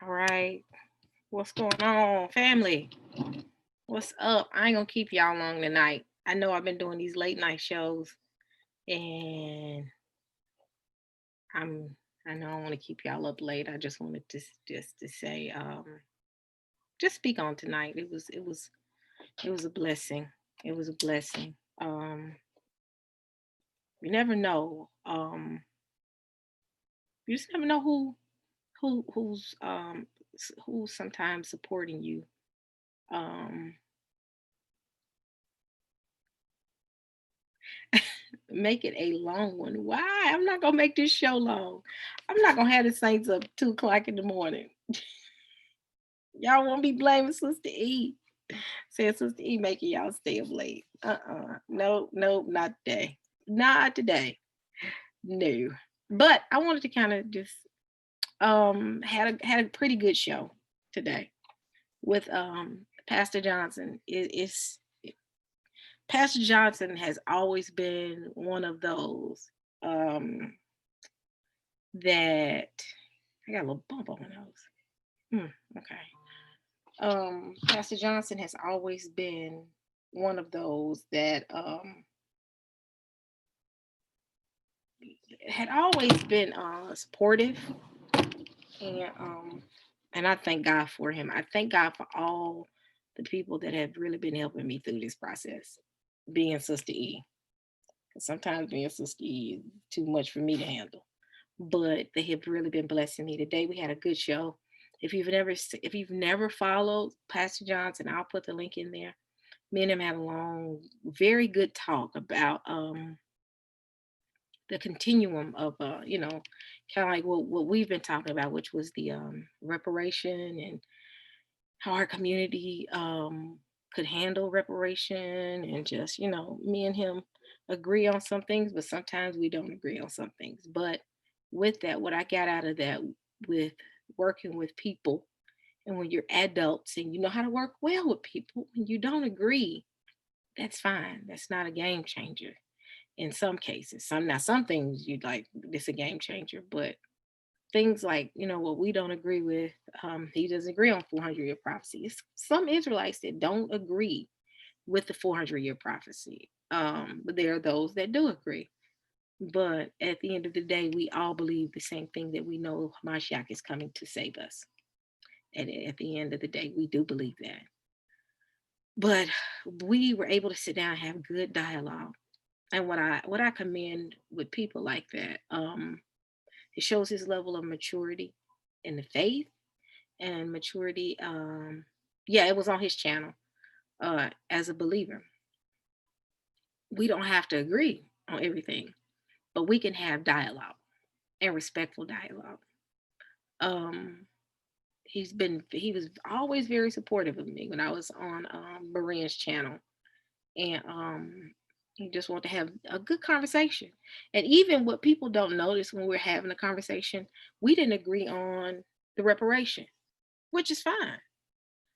All right. What's going on, family? What's up? I ain't gonna keep y'all long tonight. I know I've been doing these late night shows, and I'm I know I want to keep y'all up late. I just wanted to say, just speak on tonight. It was a blessing. It was a blessing. You never know. You just never know who's sometimes supporting you. Um, make it a long one. Why? I'm not gonna make this show long. I'm not gonna have the Saints up 2 o'clock in the morning. Y'all won't be blaming Sister E. Saying Sister E making y'all stay up late. No, no, not today. Not today. No. But I wanted to kind of just had a pretty good show today with Pastor Johnson. Pastor Johnson has always been one of those um that I got a little bump on my nose. Okay. Pastor Johnson has always been one of those that had always been supportive, and I thank God for him. I thank God for all the people that have really been helping me through this process. Being Sister E, because sometimes being Sister E is too much for me to handle, but they have really been blessing me. Today we had a good show. If you've never followed Pastor Johnson, I'll put the link in there. Me and him had a long, very good talk about the continuum of kind of like what we've been talking about, which was the reparation and how our community could handle reparation, and just me and him agree on some things, but sometimes we don't agree on some things. But with that, what I got out of that, with working with people, and when you're adults and you know how to work well with people, when you don't agree, that's fine. That's not a game changer in some cases. Some things you'd like, this a game changer, but things like what we don't agree with, he doesn't agree on 400-year prophecy. It's some Israelites that don't agree with the 400-year prophecy, but there are those that do agree. But at the end of the day, we all believe the same thing, that we know Mashiach is coming to save us. And at the end of the day, we do believe that. But we were able to sit down and have good dialogue. And what I commend with people like that, it shows his level of maturity in the faith, and maturity. Yeah, it was on his channel. As a believer, we don't have to agree on everything, but we can have dialogue and respectful dialogue. Um, he was always very supportive of me when I was on Maria's channel, and he just wanted to have a good conversation. And even what people don't notice when we're having a conversation, we didn't agree on the reparation, which is fine.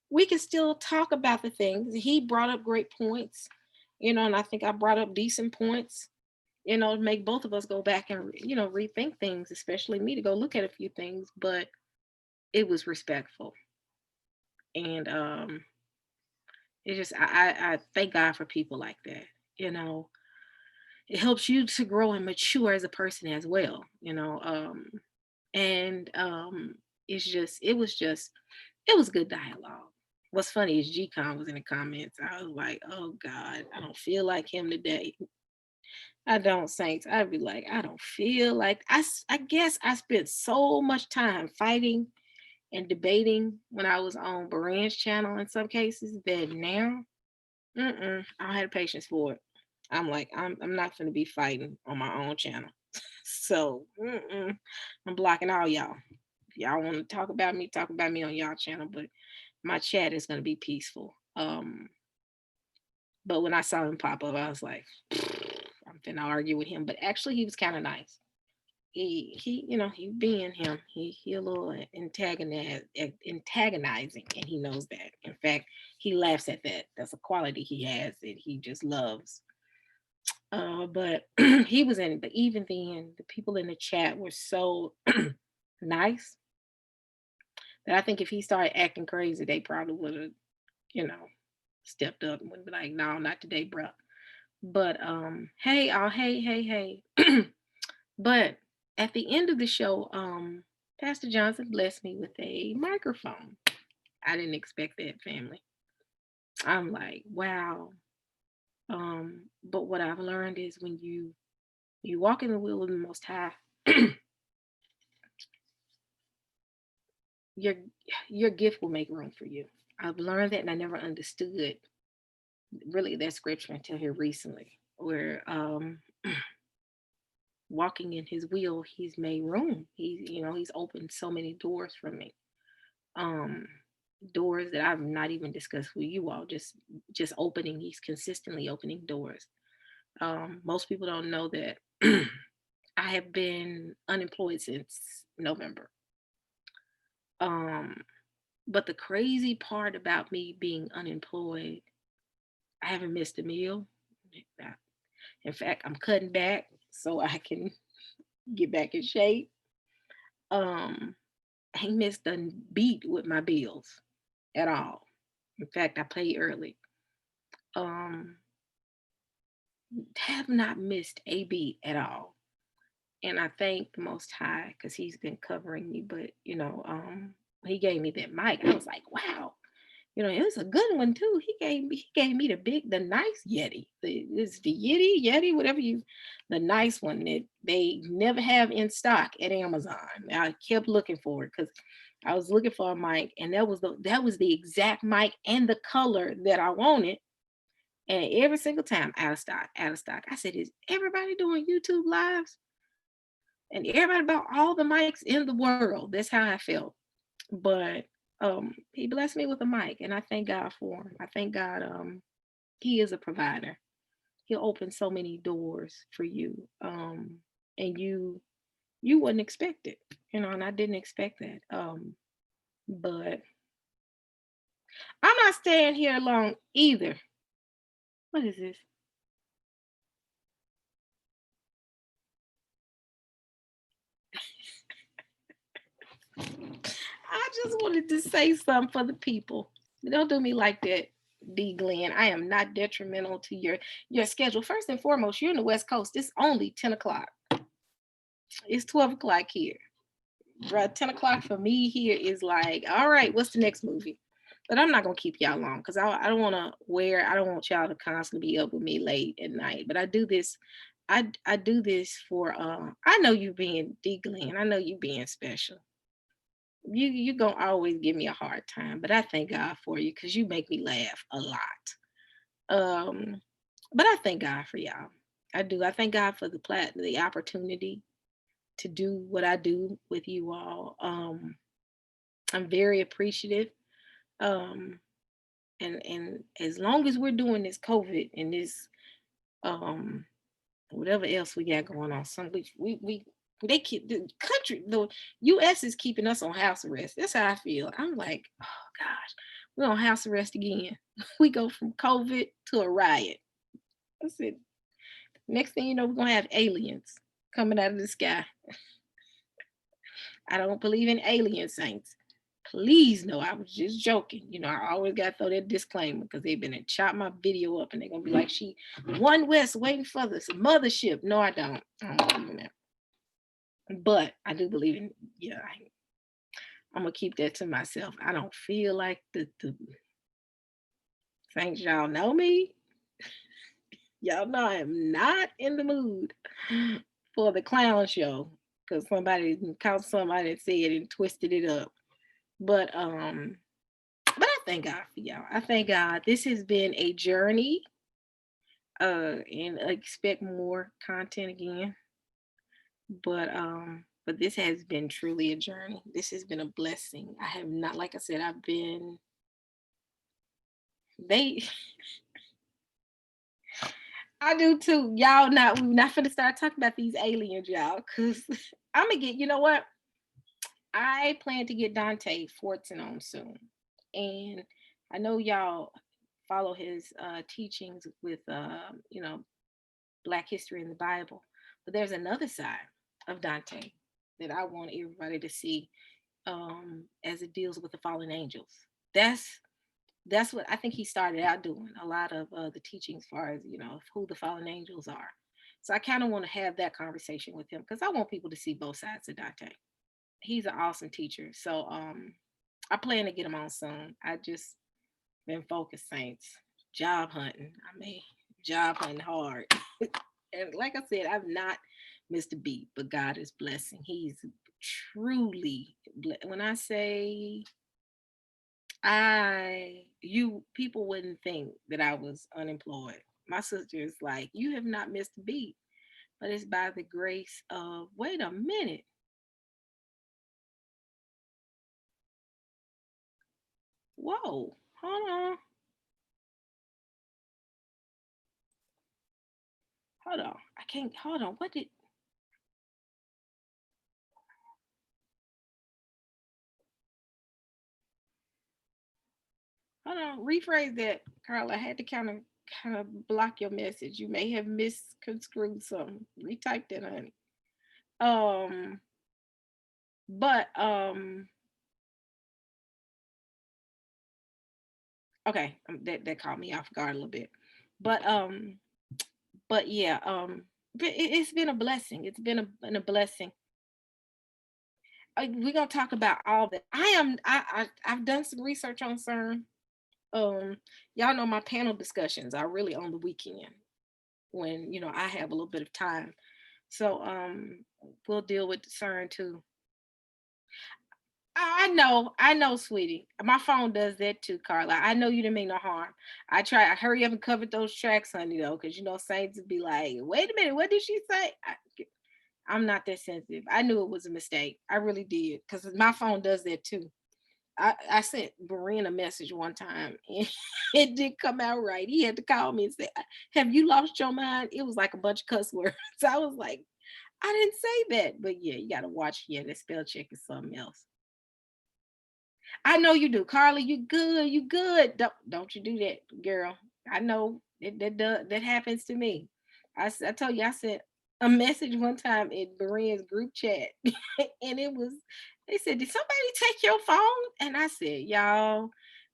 We can still talk about the things. He brought up great points, and I think I brought up decent points, to make both of us go back and rethink things, especially me to go look at a few things. But it was respectful, and it just I thank God for people like that. You know, it helps you to grow and mature as a person as well. And it was good dialogue. What's funny is G-Con was in the comments. I was like, oh God, I don't feel like him today. I don't, Saints. I'd be like, I don't feel like I guess I spent so much time fighting and debating when I was on Baran's channel in some cases that now, I don't have patience for it. I'm like, I'm not going to be fighting on my own channel. So I'm blocking all y'all. If y'all want to talk about me on y'all channel, but my chat is going to be peaceful. But when I saw him pop up, I was like, I'm finna argue with him. But actually, he was kind of nice. He being him, he a little antagonizing, and he knows that. In fact, he laughs at that. That's a quality he has that he just loves. But he was in. But even then, the people in the chat were so nice. That I think if he started acting crazy, they probably would have, you know, stepped up and would be like, no, not today, bro. But hey, hey. But at the end of the show, Pastor Johnson blessed me with a microphone. I didn't expect that, family. I'm like, wow. But what I've learned is when you walk in the will of the Most High, your your gift will make room for you. I've learned that, and I never understood really that scripture until here recently, where walking in His will, He's made room. He's opened so many doors for me. Um, Doors that I've not even discussed with you all. Just opening. He's consistently opening doors. Most people don't know that I have been unemployed since November. Um, but the crazy part about me being unemployed, I haven't missed a meal. In fact, I'm cutting back so I can get back in shape. Um, I ain't missed a beat with my bills at all. In fact, I pay early. Um, have not missed a beat at all. And I thank the Most High because He's been covering me. But He gave me that mic. I was like, wow. It was a good one too. He gave me the nice Yeti. It's the Yeti, whatever the nice one that they never have in stock at Amazon. I kept looking for it because I was looking for a mic, and that was the exact mic and the color that I wanted. And every single time, out of stock, out of stock. I said, is everybody doing YouTube lives? And everybody bought all the mics in the world. That's how I felt. But He blessed me with a mic, and I thank God for him. I thank God He is a provider. He'll open so many doors for you. And you wouldn't expect it, and I didn't expect that. But I'm not staying here long either. What is this? I just wanted to say something for the people. Don't do me like that, D. Glenn. I am not detrimental to your schedule. First and foremost, you're in the West Coast. It's only 10 o'clock. It's 12 o'clock here. Right, 10 o'clock for me here is like, all right, what's the next movie? But I'm not gonna keep y'all long because I don't want y'all to constantly be up with me late at night. But I do this, I do this for I know you being D Glenn, I know you being special. You gonna always give me a hard time, but I thank God for you because you make me laugh a lot. Um, but I thank God for y'all. I do. I thank God for the opportunity to do what I do with you all. I'm very appreciative. Um, and as long as we're doing this COVID and this um whatever else we got going on, some we they keep the US is keeping us on house arrest. That's how I feel. I'm like, oh gosh, we're on house arrest again. We go from COVID to a riot. That's it. Next thing you know, we're gonna have aliens coming out of the sky. I don't believe in alien saints. Please no, I was just joking. I always got to throw that disclaimer because they've been and chop my video up and they're going to be like, she one west waiting for the mothership. No, I don't. I don't believe in that. But I do believe in, I'm going to keep that to myself. I don't feel like the saints, y'all know me. Y'all know I am not in the mood for the clown show because somebody caught somebody and said and twisted it up. But I thank God for y'all. I thank God. This has been a journey. And expect more content again. But this has been truly a journey. This has been a blessing. I have not, like I said, they I do too. Y'all we're not gonna start talking about these aliens, y'all, because I'm gonna get, you know what? I plan to get Dante Fortson on soon. And I know y'all follow his teachings with Black history in the Bible. But there's another side of Dante that I want everybody to see. as it deals with the fallen angels. That's that's what I think he started out doing. A lot of the teaching as far as who the fallen angels are. So I kind of want to have that conversation with him because I want people to see both sides of Dante. He's an awesome teacher. So I plan to get him on soon. I just been focused, saints. Job hunting. I mean, job hunting hard. And like I said, I've not missed a beat, but God is blessing. He's truly when I say you people wouldn't think that I was unemployed. My sister is like, you have not missed a beat, but it's by the grace of wait a minute. Whoa, hold on, hold on. I can't hold on. What did hold on, rephrase that, Carla. I had to kind of block your message. You may have misconstrued something. Retype that, honey. Um, but okay, that caught me off guard a little bit. But yeah, but it's been a blessing. It's been a blessing. We're gonna talk about all that. I've done some research on CERN. Um, y'all know my panel discussions are really on the weekend when I have a little bit of time. So we'll deal with the CERN too. I know, sweetie. My phone does that too, Carla. I know you didn't mean no harm. I hurry up and covered those tracks, honey, though, because Saints would be like, wait a minute, what did she say? I'm not that sensitive. I knew it was a mistake. I really did, because my phone does that too. I sent Brian a message one time and it did come out right. He had to call me and say, have you lost your mind? It was like a bunch of cuss words. So I was like, I didn't say that. But yeah, you got to watch. Yeah, that spell check is something else. I know you do. Carly, you good. You good. Don't you do that, girl. I know that happens to me. I told you I sent a message one time in Berene's group chat, and they said, "Did somebody take your phone?" And I said, "Y'all,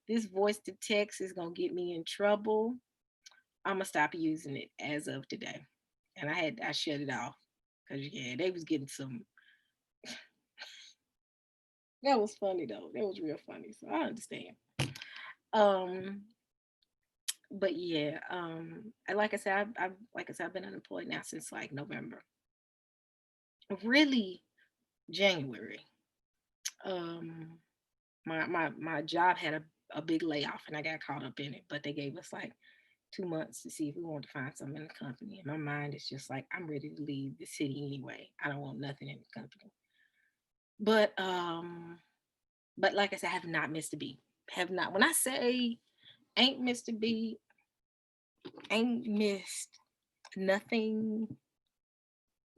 this voice to text is gonna get me in trouble. I'm gonna stop using it as of today." And I shut it off because yeah, they was getting some. That was funny though. That was real funny. So I understand. Um, but yeah, like I said, I've been unemployed now since like November, really January. Um, my job had a big layoff, and I got caught up in it. But they gave us like 2 months to see if we wanted to find something in the company. And my mind is just like, I'm ready to leave the city anyway. I don't want nothing in the company. But but like I said, I have not missed a beat. Have not. When I say ain't missed a beat, ain't missed nothing.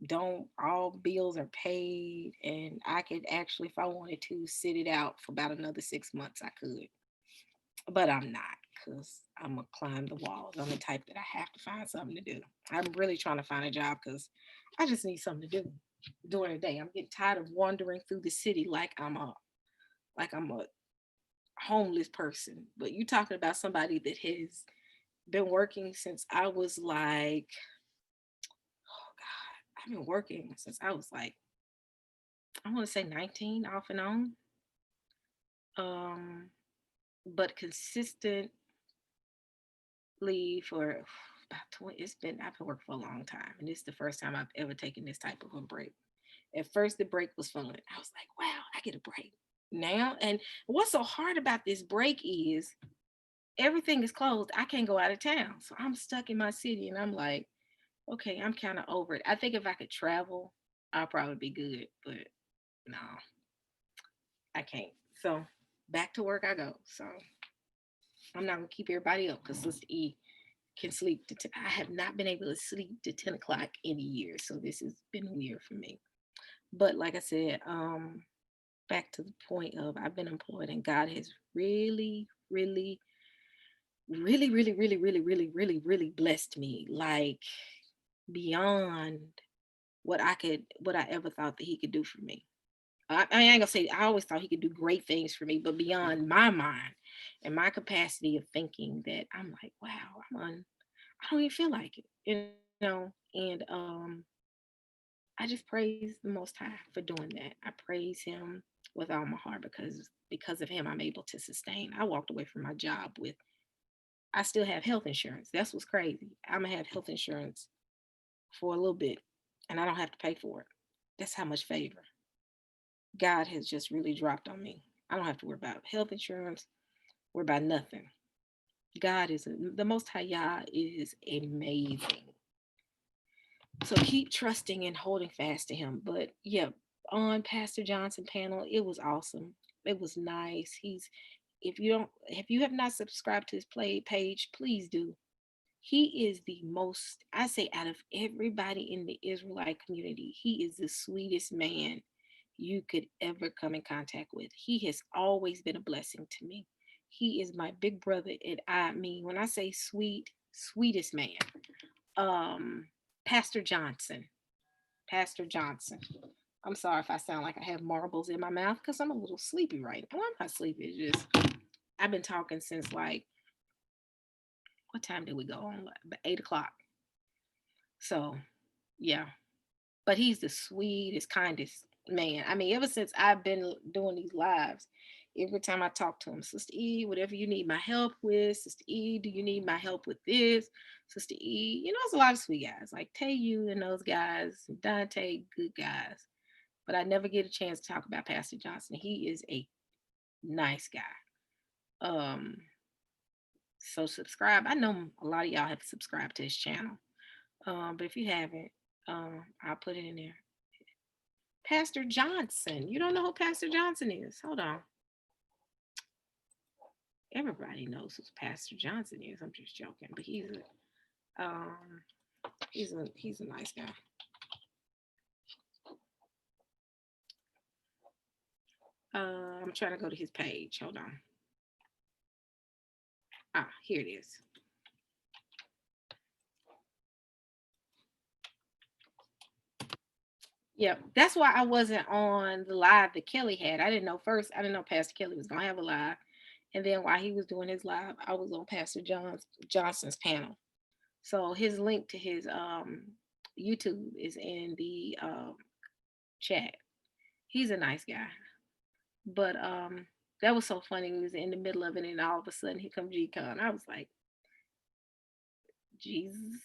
Don't All bills are paid, and I could actually, if I wanted to, sit it out for about another 6 months. I could, but I'm not, because I'm gonna climb the walls. I'm the type that I have to find something to do. I'm really trying to find a job because I just need something to do during the day. I'm getting tired of wandering through the city like I'm a homeless person. But you talking about somebody that has been working since I was like, oh God, I've been working since I was like, I want to say 19 off and on. Um, but consistently for about 20, I've been working for a long time. And this is the first time I've ever taken this type of a break. At first, the break was fun. I was like, wow, I get a break now. And what's so hard about this break is everything is closed. I can't go out of town. So I'm stuck in my city and I'm like, okay, I'm kind of over it. I think if I could travel, I'll probably be good. But no, I can't. So back to work I go. So I'm not gonna keep everybody up because Sister E can sleep. I have not been able to sleep to 10 o'clock in a year, so this has been weird for me. But like I said, back to the point of I've been employed and God has really, really, really, really, really, really, really, really, really blessed me, like beyond what I ever thought that He could do for me. I ain't gonna say I always thought he could do great things for me, but beyond my mind and my capacity of thinking, that I'm like, wow, I don't even feel like it, And I just praise the Most High for doing that. I praise Him with all my heart, because of Him, I'm able to sustain. I walked away from my job with, I still have health insurance. That's what's crazy. I'm gonna have health insurance for a little bit, and I don't have to pay for it. That's how much favor God has just really dropped on me. I don't have to worry about health insurance, worry about nothing. God is the Most High. Yah is amazing. So keep trusting and holding fast to Him. But yeah, on Pastor Johnson panel, it was awesome. It was nice. If you have not subscribed to his play page, please do. He is the most, I say, out of everybody in the Israelite community, he is the sweetest man you could ever come in contact with. He has always been a blessing to me. He is my big brother. And I mean, when I say sweet, sweetest man, um, Pastor Johnson. Pastor Johnson. I'm sorry if I sound like I have marbles in my mouth because I'm a little sleepy right now. Well, I'm not sleepy. It's just I've been talking since like, what time did we go on? About 8 o'clock. So yeah, but he's the sweetest, kindest man. I mean, ever since I've been doing these lives, every time I talk to him, Sister E, whatever you need my help with, Sister E, do you need my help with this? Sister E, it's a lot of sweet guys like Tayu and those guys, Dante, good guys. But I never get a chance to talk about Pastor Johnson. He is a nice guy. Um, so subscribe. I know a lot of y'all have subscribed to his channel. But if you haven't, I'll put it in there. Pastor Johnson. You don't know who Pastor Johnson is? Hold on. Everybody knows who Pastor Johnson is. I'm just joking, but um he's a nice guy. I'm trying to go to his page. Hold on. Ah, here it is. Yep, that's why I wasn't on the live that Kelly had. I didn't know first. I didn't know Pastor Kelly was gonna have a live, and then while he was doing his live, I was on Pastor Johnson's panel. So his link to his YouTube is in the chat. He's a nice guy, but that was so funny. We was in the middle of it, and all of a sudden, here comes G-Con. I was like, Jesus,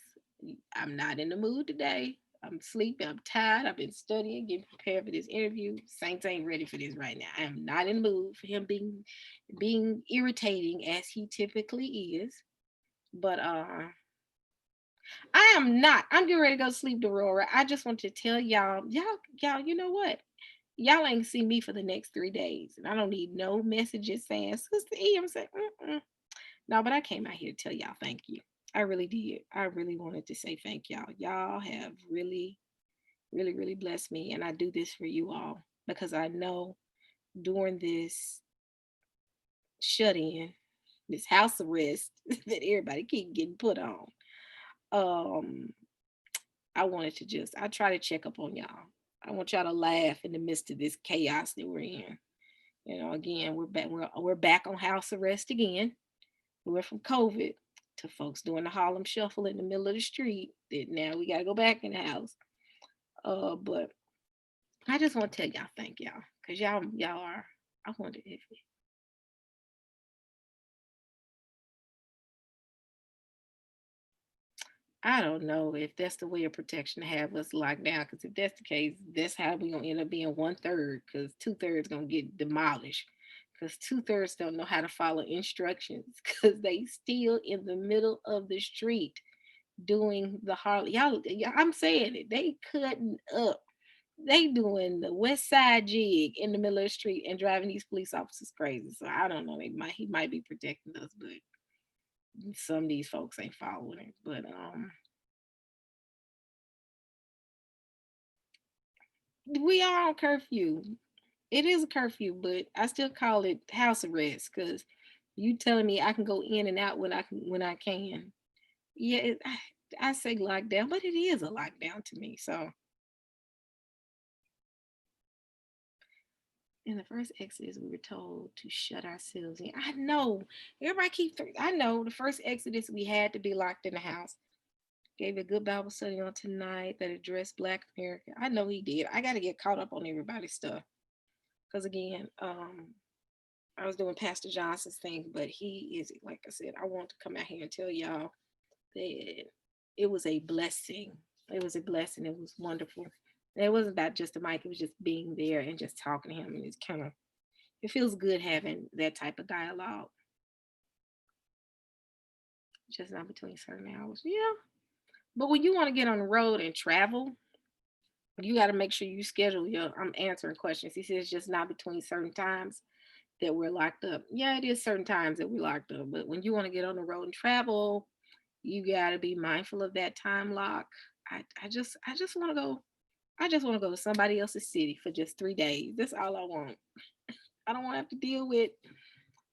I'm not in the mood today. I'm sleepy. I'm tired. I've been studying, getting prepared for this interview. Saints ain't ready for this right now. I am not in the mood for him being irritating as he typically is. But I am not. I'm getting ready to go to sleep, Aurora. I just want to tell y'all, you know what? Y'all ain't see me for the next 3 days. And I don't need no messages saying, Sister E. I'm saying, mm-mm. No, but I came out here to tell y'all thank you. I really did. I really wanted to say thank y'all. Y'all have really, really, really blessed me. And I do this for you all because I know during this shut in, this house arrest that everybody keep getting put on, um, I wanted to I try to check up on y'all. I want y'all to laugh in the midst of this chaos that we're in. Again, we're back on house arrest again. We went from COVID to folks doing the Harlem Shuffle in the middle of the street. That now we got to go back in the house. But I just want to tell y'all thank y'all because y'all are. I wonder if I don't know if that's the way of protection to have us locked down. Because if that's the case, that's how we're gonna end up being 1/3. Because 2/3 gonna get demolished. Because 2/3 don't know how to follow instructions. Because they still in the middle of the street doing the Harley. Y'all, I'm saying it. They cutting up. They doing the West Side jig in the middle of the street and driving these police officers crazy. So I don't know. He might be protecting us, but some of these folks ain't following it. But we are on curfew. It is a curfew, but I still call it house arrest because you telling me I can go in and out when I can. Yeah, I say lockdown, but it is a lockdown to me. So In the first Exodus, we were told to shut ourselves in. I know. Everybody I know the first Exodus, we had to be locked in the house. Gave a good Bible study on tonight that addressed Black America. I know he did. I got to get caught up on everybody's stuff. Because again, I was doing Pastor Johnson's thing, but he is, like I said, I want to come out here and tell y'all that it was a blessing. It was a blessing. It was wonderful. And it wasn't about just the mic, it was just being there and just talking to him. And it's kind of, it feels good having that type of dialogue. Just not between certain hours. Yeah. But when you want to get on the road and travel, you got to make sure you schedule your, I'm answering questions. He says just not between certain times that we're locked up. Yeah, it is certain times that we're locked up. But when you want to get on the road and travel, you got to be mindful of that time lock. I just want to go. I just want to go to somebody else's city for just 3 days. That's all I want. I don't want to have to deal with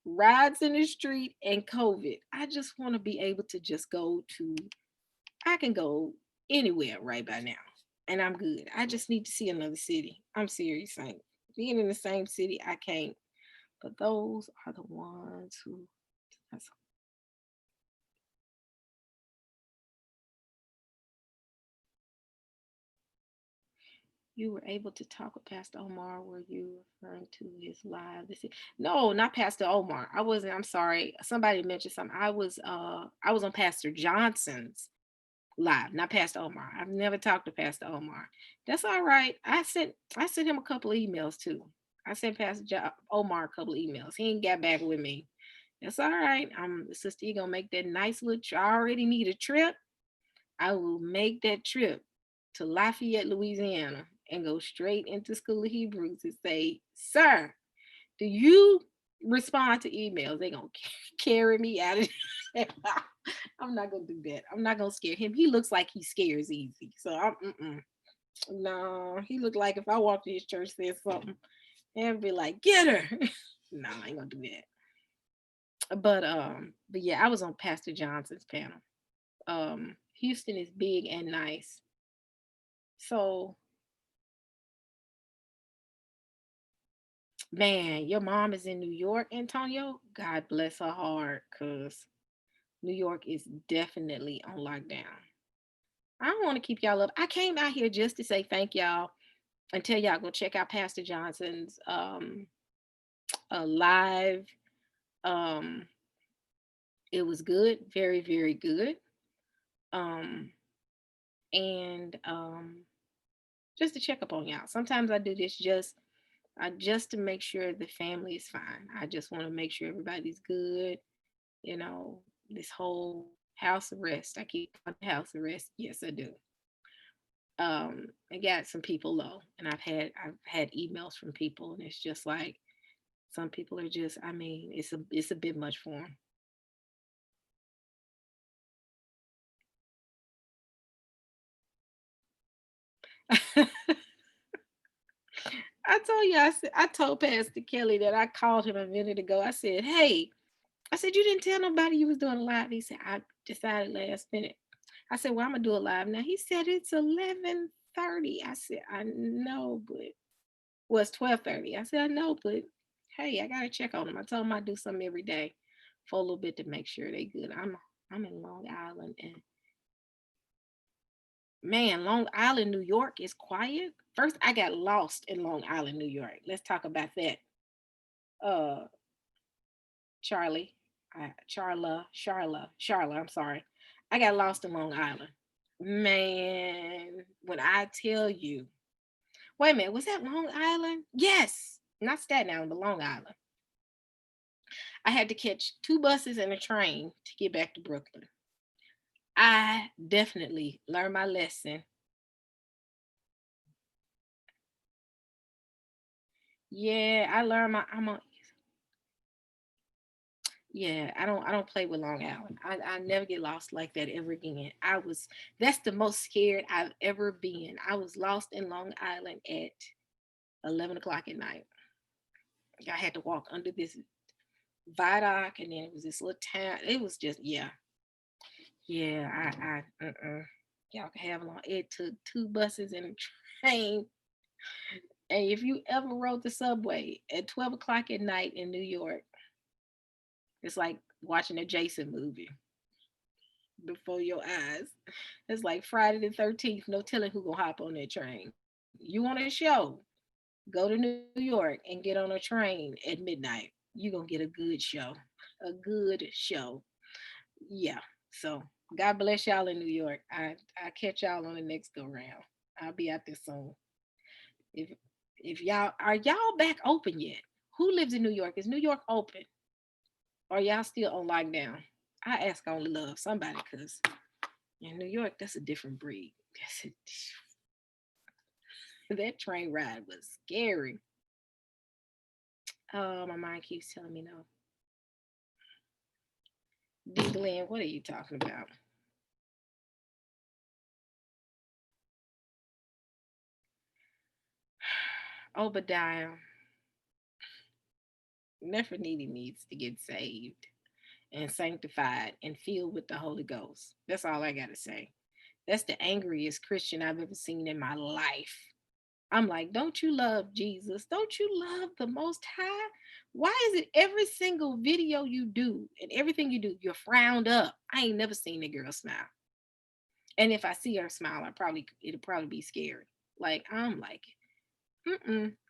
rides in the street and COVID. I just want to be able to just go to, I can go anywhere right by now. And I'm good. I just need to see another city. I'm serious, Saint. Being in the same city, I can't. But those are the ones who, that's, you were able to talk with Pastor Omar. Were you referring to his live? No, not Pastor Omar. I wasn't. I'm sorry. Somebody mentioned something. I was on Pastor Johnson's live, not Pastor Omar. I've never talked to Pastor Omar. That's all right. I sent him a couple of emails too. I sent Omar a couple of emails. He ain't got back with me. That's all right. Sister, you gonna make that nice little. I already need a trip. I will make that trip to Lafayette, Louisiana, and go straight into School of Hebrews and say, "Sir, do you respond to emails?" They gonna carry me out of. I'm not gonna do that. I'm not gonna scare him. He looks like he scares easy. So no. He looked like if I walked to his church, said something, and be like, "Get her." No, I ain't gonna do that. But yeah, I was on Pastor Johnson's panel. Houston is big and nice. So, man, your mom is in New York, Antonio. God bless her heart, cause New York is definitely on lockdown. I don't want to keep y'all up. I came out here just to say thank y'all and tell y'all go check out Pastor Johnson's live. Um, it was good, very very good. Um, and just to check up on y'all. Sometimes I do this just to make sure the family is fine. I just want to make sure everybody's good. You know, this whole house arrest. I keep on house arrest. Yes, I do. I got some people low, and I've had emails from people, and it's just like some people are just. I mean, it's a bit much for them. I told you, I told Pastor Kelly that I called him a minute ago. I said, "Hey," I said, "you didn't tell nobody you was doing a live." He said, "I decided last minute." I said, "Well, I'm gonna do a live now." He said, "It's 11:30." I said, "I know, but well, it's 12:30." I said, "I know, but hey, I gotta check on them." I told him I do something every day for a little bit to make sure they good. I'm in Long Island, and man, Long Island, New York is quiet. First, I got lost in Long Island, New York. Let's talk about that. Uh, Charlie, Charla. I'm sorry. I got lost in Long Island. Man, when I tell you, wait a minute, was that Long Island? Yes, not Staten Island, but Long Island. I had to catch two buses and a train to get back to Brooklyn. I definitely learned my lesson. Yeah, I learned my. Yeah, I don't play with Long Island. I never get lost like that ever again. That's the most scared I've ever been. I was lost in Long Island at 11 o'clock at night. I had to walk under this viaduct, and then it was this little town. It was just, yeah, yeah. Y'all can have long. It took two buses and a train. Hey, if you ever rode the subway at 12 o'clock at night in New York, it's like watching a Jason movie before your eyes. It's like Friday the 13th. No telling who gonna hop on that train. You want a show? Go to New York and get on a train at midnight. You gonna get a good show. A good show. Yeah. So God bless y'all in New York. I catch y'all on the next go round. I'll be out there soon. If if y'all are y'all back open yet? Who lives in New York? Is New York open? Or y'all still on lockdown? I ask only love somebody because in New York, that's a different breed. That train ride was scary. Oh, my mind keeps telling me no. D. Glenn, what are you talking about? Obadiah, Nefertiti needs to get saved and sanctified and filled with the Holy Ghost. That's all I got to say. That's the angriest Christian I've ever seen in my life. I'm like, don't you love Jesus? Don't you love the Most High? Why is it every single video you do and everything you do, you're frowned up? I ain't never seen a girl smile. And if I see her smile, it'll probably be scary. Like I'm like,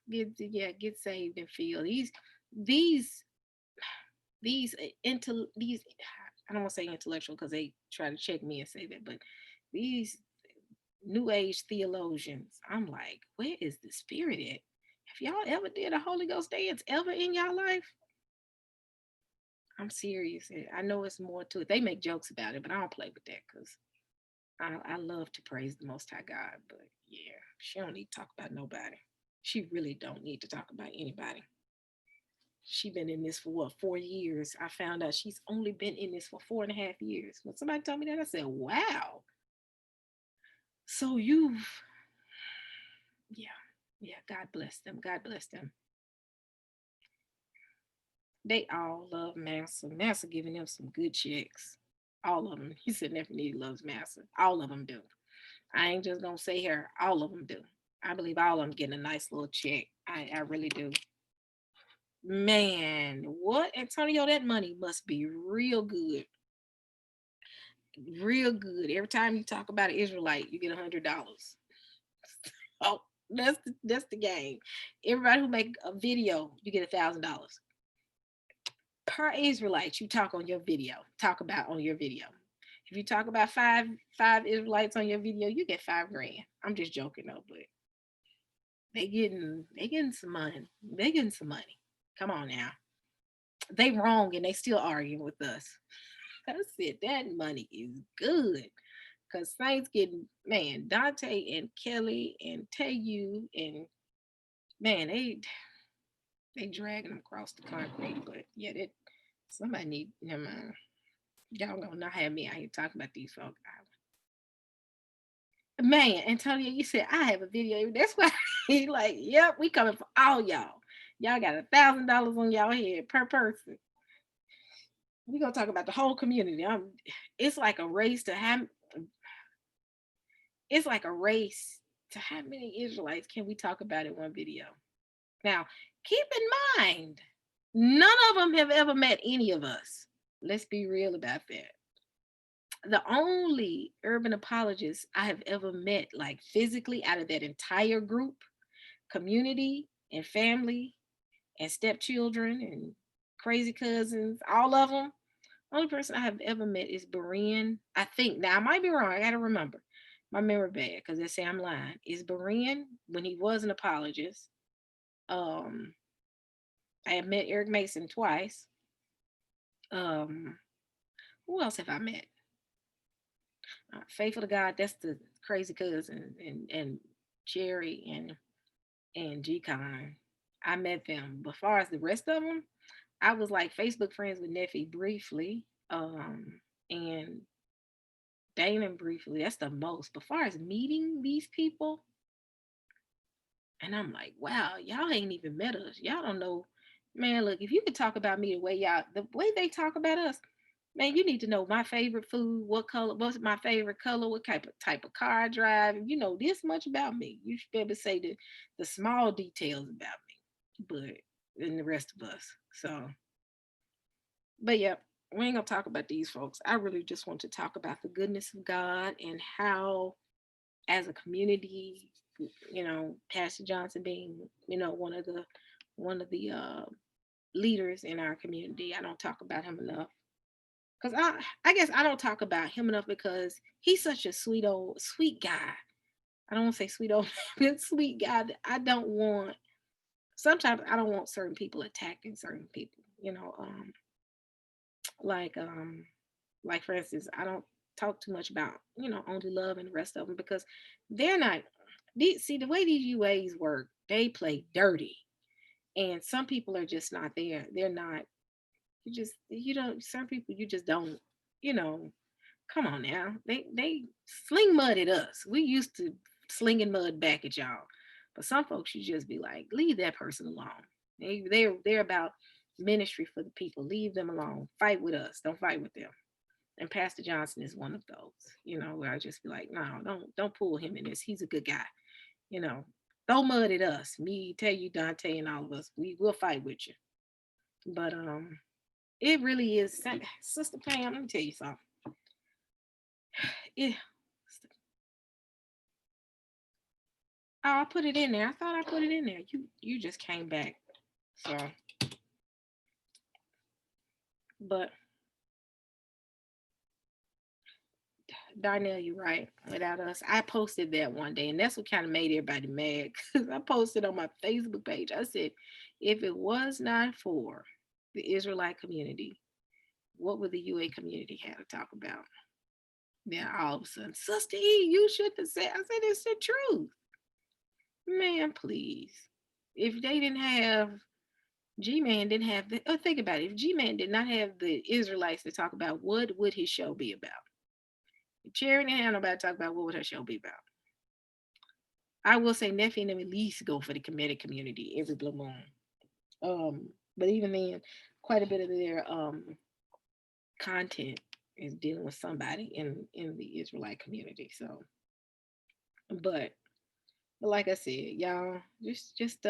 get saved and feel these these I don't want to say intellectual because they try to check me and say that, but these new age theologians, I'm like, where is the spirit at? Have y'all ever did a Holy Ghost dance ever in y'all life? I'm serious. I know it's more to it. They make jokes about it, but I don't play with that because I love to praise the Most High God. But yeah, she don't need to talk about nobody. She really don't need to talk about anybody. She been in this for what 4 years. I found out she's only been in this for 4.5 years. When somebody told me that, I said, "Wow." So yeah, yeah. God bless them. God bless them. They all love Massa. Massa giving them some good checks. All of them. He said Nefertiti loves Massa. All of them do. I ain't just gonna say her. All of them do. I believe all of them getting a nice little check. I really do. Man, what Antonio? That money must be real good, real good. Every time you talk about an Israelite, you get $100. Oh, that's the game. Everybody who make a video, you get $1,000 per Israelite. You talk on your video. Talk about on your video. If you talk about five Israelites on your video, you get 5 grand. I'm just joking though, but they getting some money. They getting some money. Come on now. They wrong and they still arguing with us. That's it. That money is good. Cause Saints getting man, Dante and Kelly and Tayu and man, they dragging them across the concrete. But yeah, that somebody need never mind. Y'all gonna not have me out here talking about these folks. Man, Antonio, you said I have a video. That's why he like, yep, we coming for all y'all. Y'all got $1,000 on y'all head per person. We gonna talk about the whole community. It's like a race to have. It's like a race to how many Israelites can we talk about in one video? Now, keep in mind, none of them have ever met any of us. Let's be real about that. The only urban apologists I have ever met, like physically out of that entire group, community and family and stepchildren and crazy cousins, all of them, only person I have ever met is Berean. I think. Now I might be wrong. I gotta remember. My memory bad because they say I'm lying. Is Berean when he was an apologist. Um, I have met Eric Mason twice. Um, who else have I met? Faithful to God. That's the crazy cousin and Jerry and G Con. I met them. But as far as the rest of them, I was like Facebook friends with Neffy briefly. And Damon briefly. That's the most. But as far as meeting these people, and I'm like, wow, y'all ain't even met us. Y'all don't know. Man, look, if you could talk about me the way they talk about us, Man, you need to know my favorite food, what color, what's my favorite color, what type of car I drive. If you know this much about me, you should be able to say the small details about me. But and the rest of us. So, but yeah, we ain't gonna talk about these folks. I really just want to talk about the goodness of God and how, as a community, Pastor Johnson being, one of the leaders in our community. I don't talk about him enough because I guess I don't talk about him enough because he's such a sweet guy. I don't want to say sweet old but sweet guy. I don't want. Sometimes I don't want certain people attacking certain people. Like like for instance, I don't talk too much about only love and the rest of them because they're not. See the way these UAs work, they play dirty, and some people are just not there. They're not. You don't. Some people you just don't. You know, come on now. They sling mud at us. We used to slinging mud back at y'all. But some folks you just be like, leave that person alone. They're about ministry for the people. Leave them alone. Fight with us. Don't fight with them. And Pastor Johnson is one of those, where I just be like, no, don't pull him in this. He's a good guy, you know. Throw mud at us. Me, tell you, Dante, and all of us. We will fight with you. But it really is, Sister Pam. Let me tell you something. Yeah. Oh, I put it in there. I thought I put it in there. You just came back. So, but Darnell, you're right. Without us, I posted that one day, and that's what kind of made everybody mad because I posted on my Facebook page. I said, if it was not for the Israelite community, what would the UA community have to talk about? Then all of a sudden, Sister E, you should have said. I said it's the truth, man. Please, if they didn't have G-Man didn't have the think about it. If G-Man did not have the Israelites to talk about, what would his show be about? If Cherry didn't have nobody to talk about, what would her show be about? I will say Nephi and them at least go for the kemetic community every blue moon. But even then, quite a bit of their content is dealing with somebody in the Israelite community. So, but like I said, y'all, just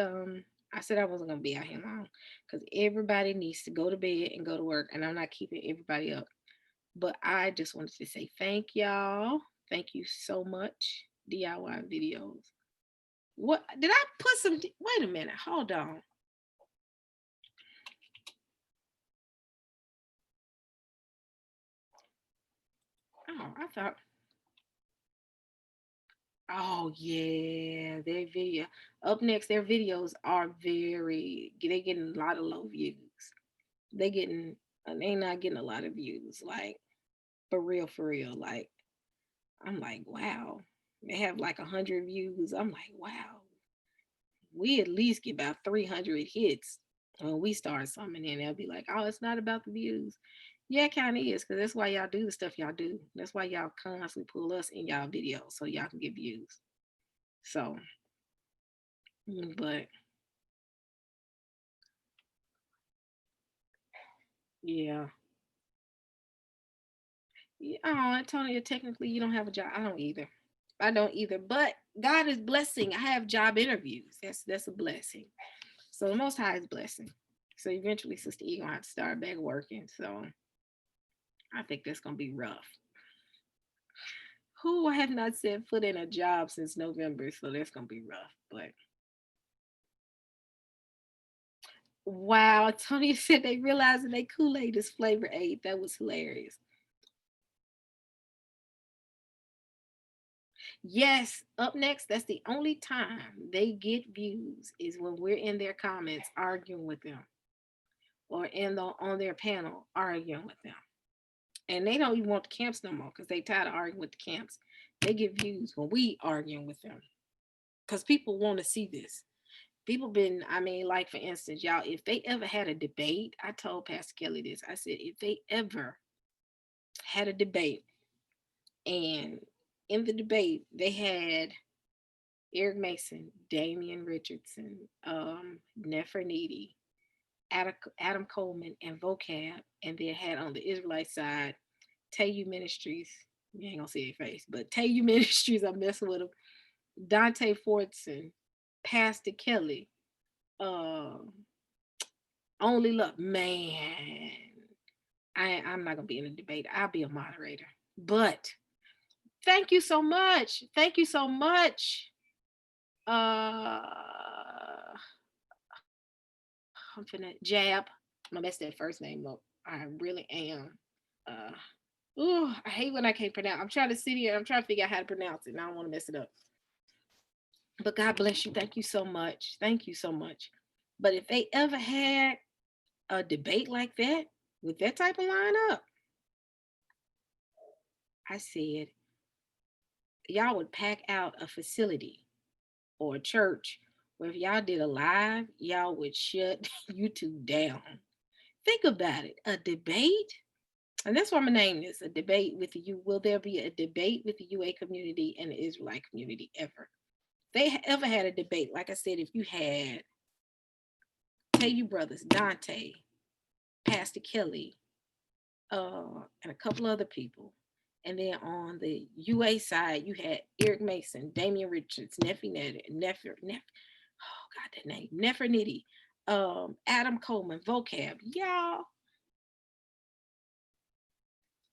I said I wasn't gonna be out here long because everybody needs to go to bed and go to work, and I'm not keeping everybody up. But I just wanted to say thank y'all. Thank you so much. DIY videos. What did I put some? Wait a minute. Hold on. Oh, I thought. Oh yeah, their video. Up next, their videos are very. They getting a lot of low views. They getting. They not getting a lot of views. Like for real. Like I'm like, wow. They have like 100 views. I'm like, wow. We at least get about 300 hits when we start something, and they'll be like, oh, it's not about the views. Yeah, it kind of is, because that's why y'all do the stuff y'all do. That's why y'all constantly pull us in y'all videos so y'all can get views. So, but yeah. Yeah, oh, Antonia, technically you don't have a job. I don't either. I don't either. But God is blessing. I have job interviews. That's a blessing. So the Most High is blessing. So eventually, Sister E gonna have to start back working. So I think that's gonna be rough. Who I have not set foot in a job since November, so that's gonna be rough. But wow, Tony said they realized that they Kool-Aid is flavor aid. That was hilarious. Yes, up next, that's the only time they get views is when we're in their comments arguing with them or on their panel arguing with them. And they don't even want the camps no more because they tired of arguing with the camps. They get views when we arguing with them because people want to see this. People been, I mean, like for instance, y'all, if they ever had a debate, I told Pastor Kelly this. I said, if they ever had a debate and in the debate they had Eric Mason, Damian Richardson, Nefertiti, Adam Coleman and Vocab, and then had on the Israelite side Tayu Ministries. You ain't gonna see their face, but Tayu Ministries, I'm messing with them. Dante Fortson, Pastor Kelly, uh, Only Love. Man, I'm not gonna be in a debate. I'll be a moderator. But thank you so much. Thank you so much. Uh, I'm finna Jab. I'm gonna mess that first name up. I really am. Uh, ooh, I hate when I can't pronounce. I'm trying to sit here. I'm trying to figure out how to pronounce it. And I don't want to mess it up. But God bless you. Thank you so much. Thank you so much. But if they ever had a debate like that with that type of lineup, I said y'all would pack out a facility or a church where if y'all did a live, y'all would shut YouTube down. Think about it. A debate? And that's why I'm gonna name this a debate with the U. Will there be a debate with the UA community and the Israelite community ever? They ever had a debate? Like I said, if you had Tell You Brothers, Dante, Pastor Kelly, and a couple other people. And then on the UA side, you had Eric Mason, Damian Richards, oh God, that name, Nefertiti, Adam Coleman, Vocab, y'all.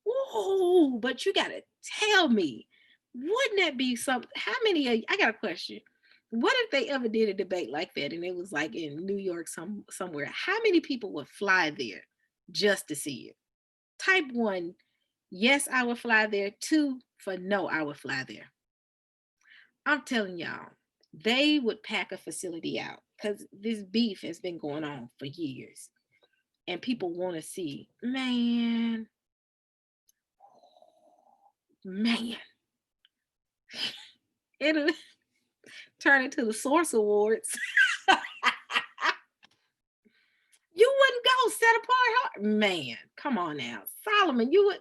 Whoa, but you gotta tell me, wouldn't that be something? How many? I got a question. What if they ever did a debate like that and it was like in New York somewhere? How many people would fly there just to see it? Type one, yes, I would fly there. Two, for no, I would fly there. I'm telling y'all, they would pack a facility out because this beef has been going on for years. And people want to see, man, man, it'll turn into the Source Awards. You wouldn't go set apart, man. Come on now, Solomon. You would,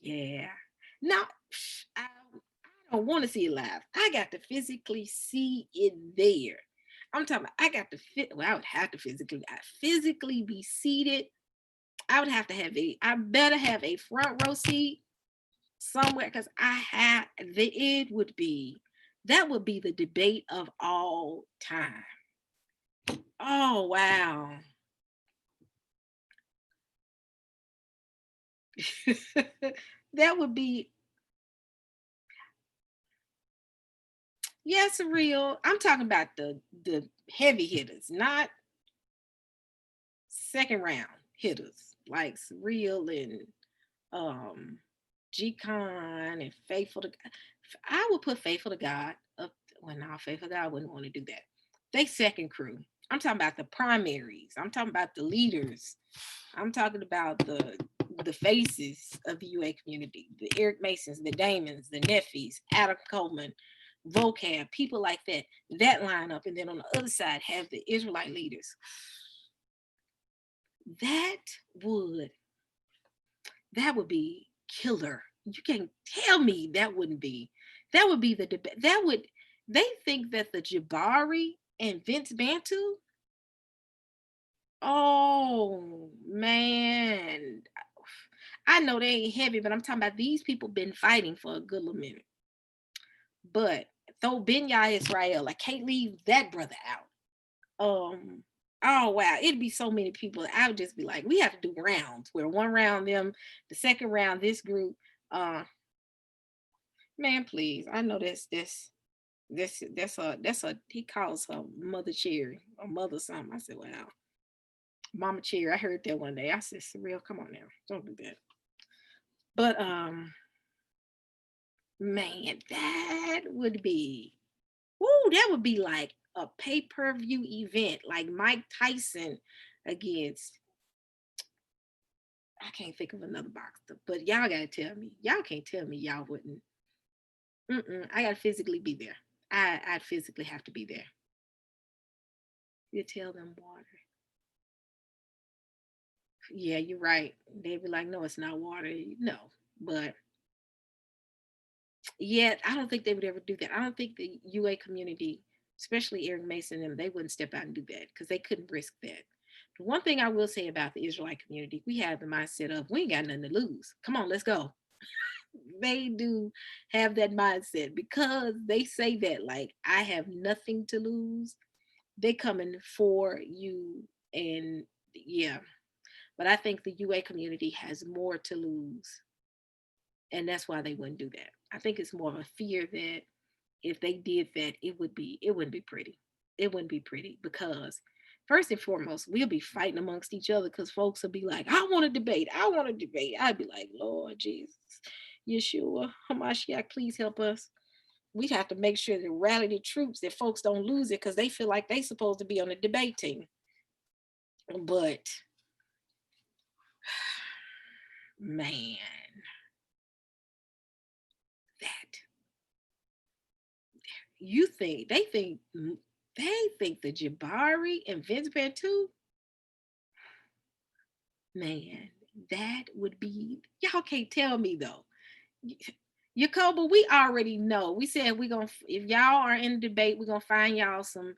yeah. Now, I don't want to see it live. I got to physically see it there. I'm talking about I got to fit. Well, I would have to physically be seated. I would have to have I better have a front row seat somewhere because that would be the debate of all time. Oh wow. That would be, yes, real. I'm talking about the heavy hitters, not second round hitters like Surreal and G-Con and Faithful to God. I would put Faithful to God up. Well, no, Faithful to God, I wouldn't want to do that. They second crew. I'm talking about the primaries. I'm talking about the leaders. I'm talking about the faces of the UA community, the Eric Masons, the Damons, the Neffys, Adam Coleman, Vocab, people like that. That lineup, and then on the other side have the Israelite leaders. That would be killer. You can't tell me that wouldn't be. That would be the debate. They think that the Jabari and Vince Bantu. Oh man. I know they ain't heavy, but I'm talking about these people been fighting for a good little minute. But throw Benya Israel, I can't leave that brother out. Oh wow, it'd be so many people. I would just be like, we have to do rounds where one round them, the second round this group. Man, please. I know that's a he calls her Mother Cherry or Mother something. I said, wow. Mama Cherry. I heard that one day. I said, Surreal, come on now. Don't do that. But man, that would be like a pay-per-view event, like Mike Tyson against, I can't think of another boxer, but y'all gotta tell me. Y'all can't tell me y'all wouldn't. I gotta physically be there. I'd physically have to be there. You tell them water. Yeah, you're right. They'd be like, no, it's not water. No, but yeah, I don't think they would ever do that. I don't think the UA community especially Eric Mason and them, they wouldn't step out and do that because they couldn't risk that. The one thing I will say about the Israelite community, we have the mindset of we ain't got nothing to lose. Come on, let's go. They do have that mindset because they say that like I have nothing to lose. They coming for you, and yeah. But I think the UA community has more to lose, and that's why they wouldn't do that. I think it's more of a fear that if they did that, it wouldn't be pretty. It wouldn't be pretty because first and foremost, we'll be fighting amongst each other because folks will be like, I want to debate. I want to debate. I'd be like, Lord Jesus, Yeshua, Hamashiach, please help us. We'd have to make sure to rally the troops that folks don't lose it because they feel like they supposed to be on the debate team. But man, that you think they think the Jabari and Vince Pantoo, man, that would be y'all can't tell me though. Yacoba, we already know. We said we gonna if y'all are in the debate, we're gonna find y'all some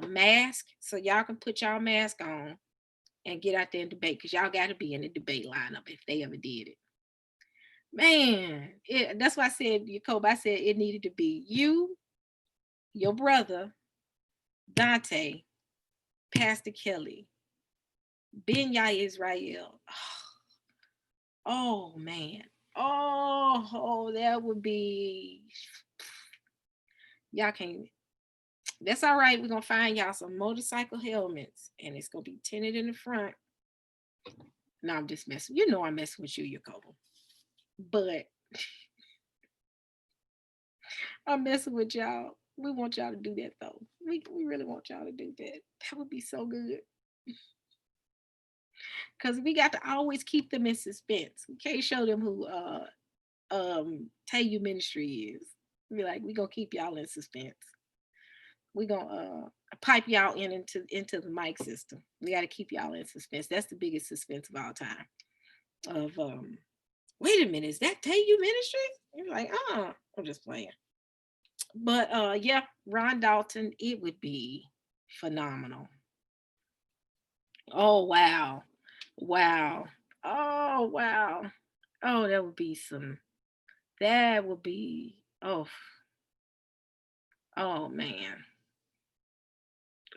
mask so y'all can put y'all mask on and get out there and debate because y'all got to be in the debate lineup if they ever did it. Man, that's why I said, Jacob, I said it needed to be you, your brother, Dante, Pastor Kelly, Ben Yah Israel. Oh, man. Oh, that would be. Y'all can't. That's all right. We're going to find y'all some motorcycle helmets and it's going to be tinted in the front. No, I'm just messing. You know I'm messing with you, Jacob. But I'm messing with y'all. We want y'all to do that though. We really want y'all to do that. That would be so good. Cause we got to always keep them in suspense. We can't show them who Tayu Ministry is. Be like, we gonna keep y'all in suspense. We gonna pipe y'all into the mic system. We gotta keep y'all in suspense. That's the biggest suspense of all time. Of wait a minute, is that Tayu Ministry? You're like, I'm just playing. But yeah, Ron Dalton, it would be phenomenal. Oh wow. Wow. Oh wow. Oh, that would be oh man.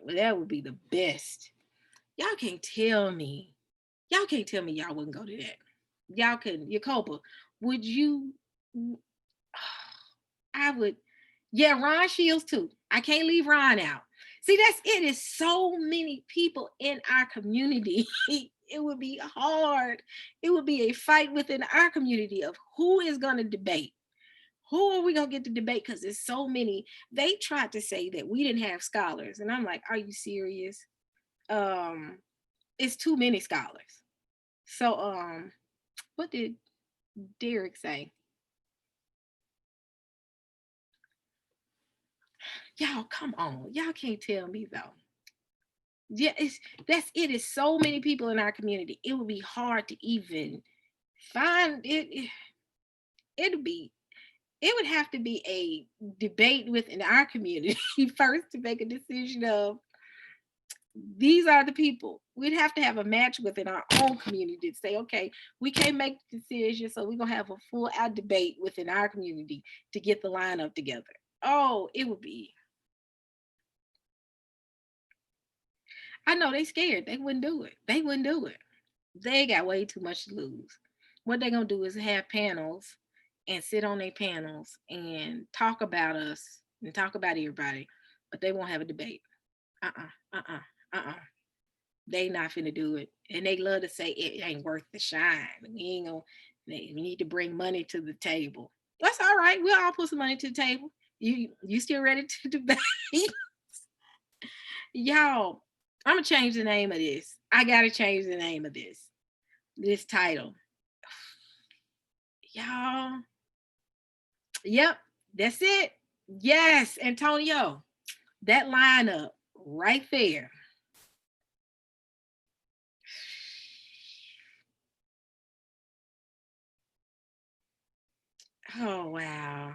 That would be the best. Y'all can't tell me. Y'all can't tell me y'all wouldn't go to that. Y'all couldn't. Yacoba, would you I would. Yeah, Ron Shields too. I can't leave Ron out. See, that's it. Is so many people in our community. It would be hard. It would be a fight within our community of who is going to debate. Who are we going to get to debate? Because there's so many. They tried to say that we didn't have scholars. And I'm like, are you serious? It's too many scholars. So what did Derek say? Y'all, come on. Y'all can't tell me though. Yeah, it is so many people in our community. It would be hard to even find it. It'd be it would have to be a debate within our community first to make a decision of these are the people. We'd have to have a match within our own community to say, okay, we can't make the decision, so we're gonna have a full out debate within our community to get the lineup together. Oh, it would be. I know they scared. They wouldn't do it. They wouldn't do it. They got way too much to lose. What they're gonna do is have panels and sit on their panels and talk about us and talk about everybody, but they won't have a debate. Uh-uh. They not finna do it. And they love to say it ain't worth the shine. We ain't gonna we need to bring money to the table. That's all right. We'll all put some money to the table. You still ready to debate? Y'all, I'm gonna change the name of this. I gotta change the name of this title. Y'all. Yep, that's it. Yes, Antonio. That lineup right there. Oh wow.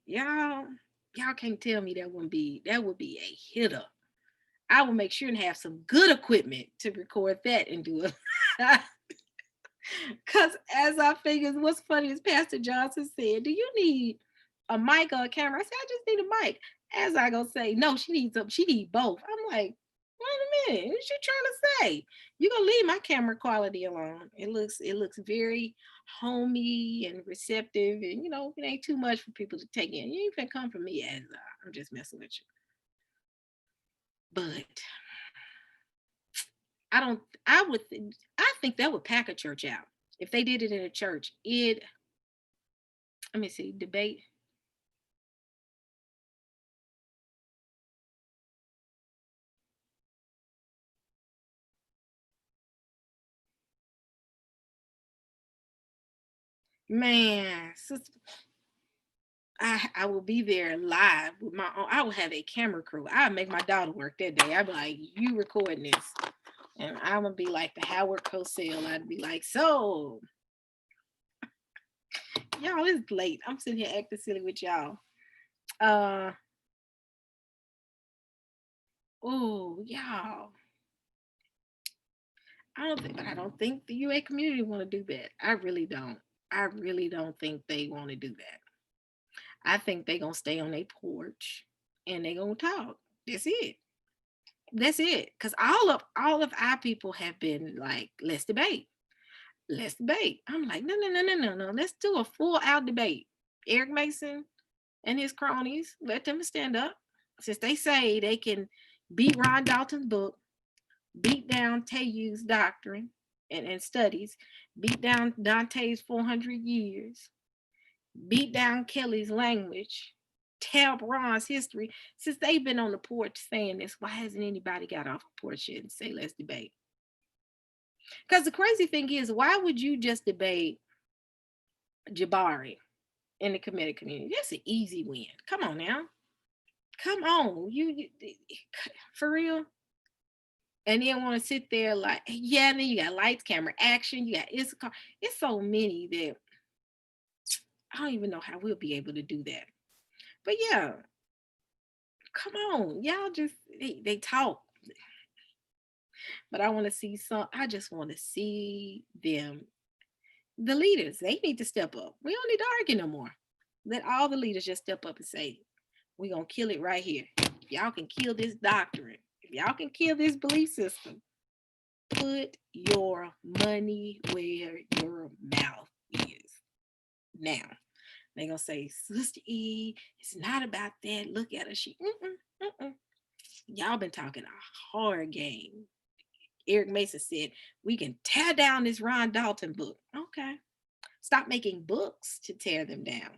Y'all can't tell me that would be a hitter. I will make sure and have some good equipment to record that and do it. Because as I figured, what's funny is Pastor Johnson said, "Do you need a mic or a camera?" I said, "I just need a mic." As I go say, "No, she needs both." I'm like, wait a minute, what you trying to say? You gonna leave my camera quality alone? It looks very homey and receptive, and it ain't too much for people to take in. You ain't gonna come from me as I'm just messing with you. But I don't. I think that would pack a church out if they did it in a church. Let me see, debate. Man, sister, I will be there live with my own. I will have a camera crew. I'll make my daughter work that day. I'd be like, "You recording this," and I'm gonna be like the Howard Cosell. I'd be like, "So, y'all, it's late. I'm sitting here acting silly with y'all." Uh, oh, y'all. I don't think the UA community want to do that. I really don't. I really don't think they want to do that. I think they gonna stay on their porch and they gonna talk. That's it. That's it. Cause all of our people have been like, let's debate. Let's debate. I'm like, no, no, no, no, no, no. Let's do a full out debate. Eric Mason and his cronies, let them stand up. Since they say they can beat Ron Dalton's book, beat down Tayu's doctrine and studies, beat down Dante's 400 years, beat down Kelly's language, tap Ron's history. Since they've been on the porch saying this, why hasn't anybody got off the porch yet and say, let's debate? Because the crazy thing is, why would you just debate Jabari in the kemetic community? That's an easy win. Come on now. Come on. You for real? And then want to sit there like, yeah, and then you got lights, camera, action, you got it's so many that I don't even know how we'll be able to do that. But yeah, come on. Y'all just they talk. But I just want to see them. The leaders, they need to step up. We don't need to argue no more. Let all the leaders just step up and say, we're gonna kill it right here. If y'all can kill this doctrine, if y'all can kill this belief system, put your money where your mouth is. Now, they're gonna say, Sister E, it's not about that. Look at her. Y'all been talking a hard game. Eric Mason said, we can tear down this Ron Dalton book. Okay. Stop making books to tear them down.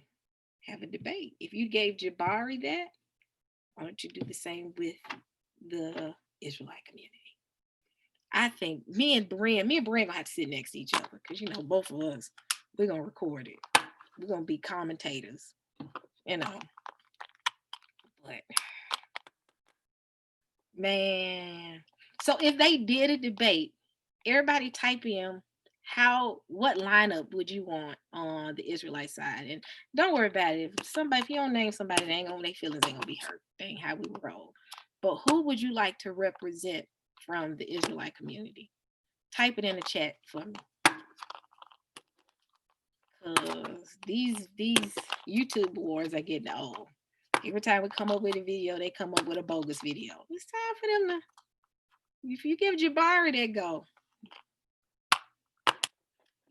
Have a debate. If you gave Jabari that, why don't you do the same with the Israelite community? I think me and Bren gonna have to sit next to each other because both of us, we're gonna record it. We're gonna be commentators, you know. But man, so if they did a debate, everybody type in what lineup would you want on the Israelite side? And don't worry about it. If you don't name somebody, their feelings ain't gonna be hurt. That ain't how we roll. But who would you like to represent from the Israelite community? Type it in the chat for me. Cause these YouTube wars are getting old. Every time we come up with a video, they come up with a bogus video. It's time for them to. If you give Jabari that go,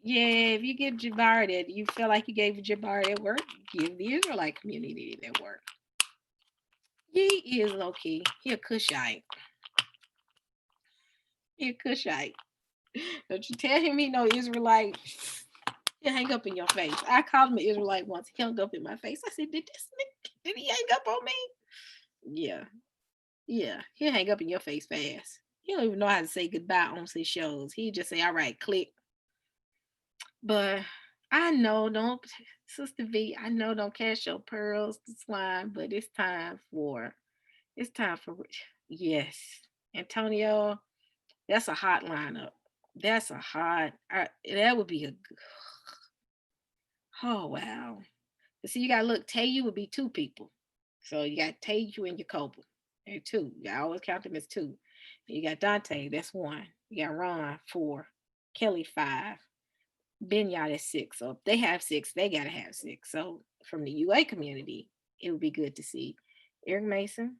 yeah, if you give Jabari that, you feel like you gave Jabari that work, give the Israelite community that work. He is low key. He a Cushite. He a Cushite. Don't you tell him he no Israelite. He'll hang up in your face. I called him an Israelite once. He hung up in my face. I said, did he hang up on me? Yeah. Yeah. He'll hang up in your face fast. He don't even know how to say goodbye on his shows. He just say, all right, click. But I know, Sister V, I know don't cast your pearls to swine, but it's time for, yes. Antonio, that's a hot lineup. That's that would be oh wow. See, you gotta look. Tayu would be two people. So you got Tayu and Jacoba. They're two. You always count them as two. You got Dante, that's one. You got Ron, four. Kelly, five. Benyard is six. So if they have six, they gotta have six. So from the UA community, it would be good to see Eric Mason,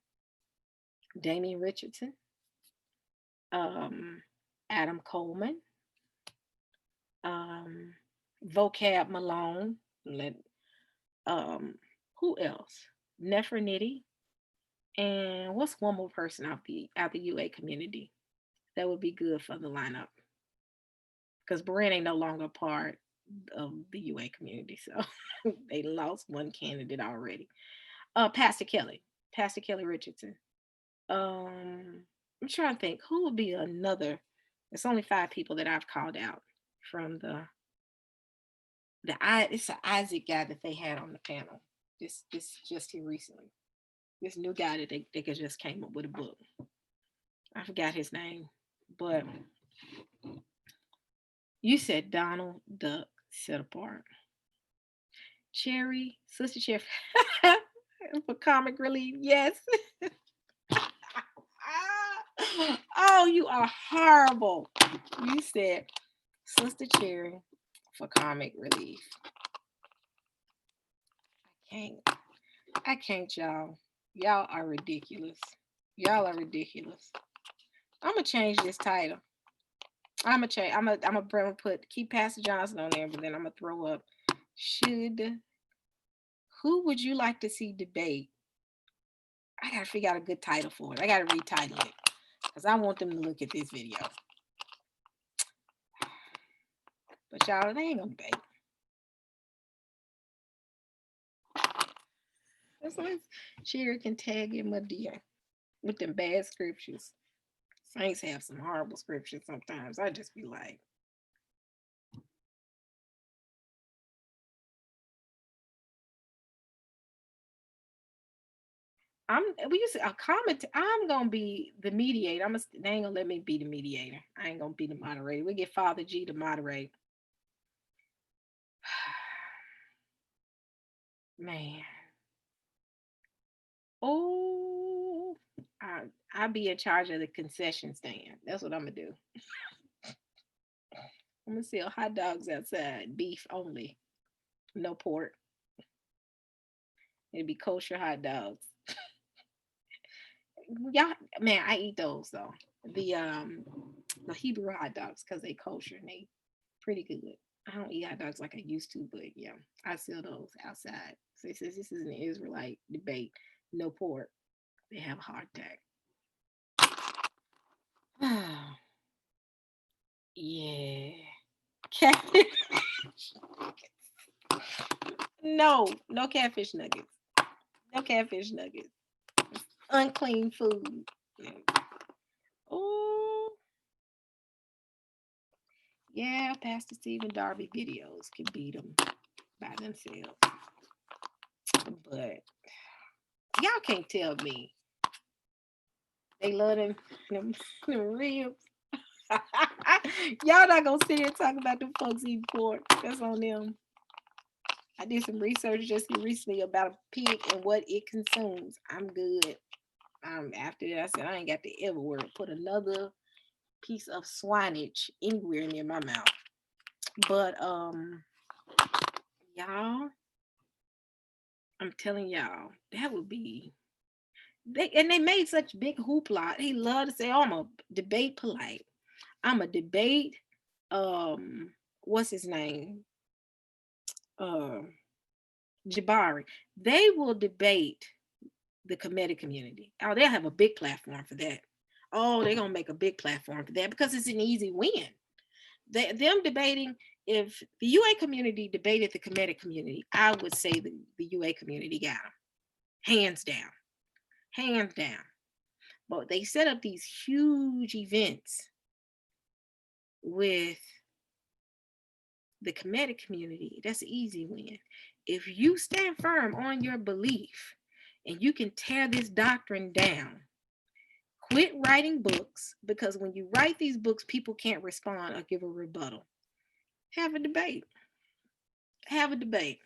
Damian Richardson, um, Adam Coleman, um, Vocab Malone. Let who else? Nefertiti, and what's one more person out the UA community that would be good for the lineup? Because Brand ain't no longer part of the UA community, so they lost one candidate already. Pastor Kelly, Pastor Kelly Richardson. I'm trying to think who would be another. It's only five people that I've called out from the I. It's an Isaac guy that they had on the panel. This just here recently. This new guy that they just came up with a book. I forgot his name, but you said Donald Duck set apart. Cherry, Sister Cherry, for comic relief. Yes. Oh, you are horrible. You said Sister Cherry for comic relief. I can't, y'all. Y'all are ridiculous. Y'all are ridiculous. I'm gonna change this title. I'm gonna change. I'm gonna put keep Pastor Johnson on there, but then I'm gonna throw up. Who would you like to see debate? I gotta figure out a good title for it. I gotta retitle it because I want them to look at this video. But y'all, they ain't gonna debate. That's why Sherry can tag him a dear with them bad scriptures. Saints have some horrible scriptures sometimes. I just be like, a comment. I'm gonna be the mediator. They ain't gonna let me be the mediator. I ain't gonna be the moderator. We get Father G to moderate. Man. Oh, I'll be in charge of the concession stand. That's what I'm gonna do. I'm gonna sell hot dogs outside, beef only, no pork. It'd be kosher hot dogs. Y'all, man, I eat those though. The Hebrew hot dogs because they kosher and they pretty good. I don't eat hot dogs like I used to, but yeah, I sell those outside. So it says this is an Israelite debate, no pork. They have a heart attack. Yeah. Catfish. No catfish nuggets. No catfish nuggets. Unclean food. Oh, yeah, Pastor Stephen Darby videos can beat them by themselves. But y'all can't tell me they love them ribs. Y'all not gonna sit here and talk about them folks eating pork. That's on them. I did some research just recently about a pig and what it consumes. I'm good. After that, I said I ain't got to ever put another piece of swinage anywhere near my mouth. But y'all, I'm telling y'all, that would be they made such big hoopla. He loved to say, oh, I'm a debate polite. I'm a debate what's his name? Jabari. They will debate the kemetic community. Oh, they'll have a big platform for that. Oh, they're gonna make a big platform for that because it's an easy win. Them debating, if the UA community debated the kemetic community, I would say the UA community got them. Hands down. Hands down. But they set up these huge events with the kemetic community. That's an easy win. If you stand firm on your belief and you can tear this doctrine down, quit writing books, because when you write these books, people can't respond or give a rebuttal. Have a debate. Have a debate.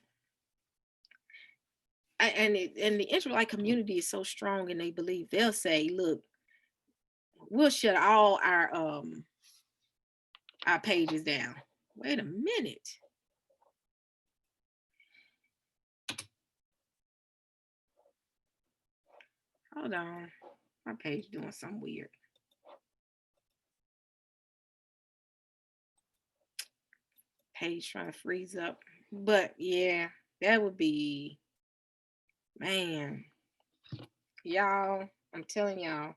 And the Israelite community is so strong, and they believe they'll say, "Look, we'll shut all our pages down." Wait a minute. Hold on. My page doing something weird. Page trying to freeze up. But yeah, that would be, man, y'all. I'm telling y'all,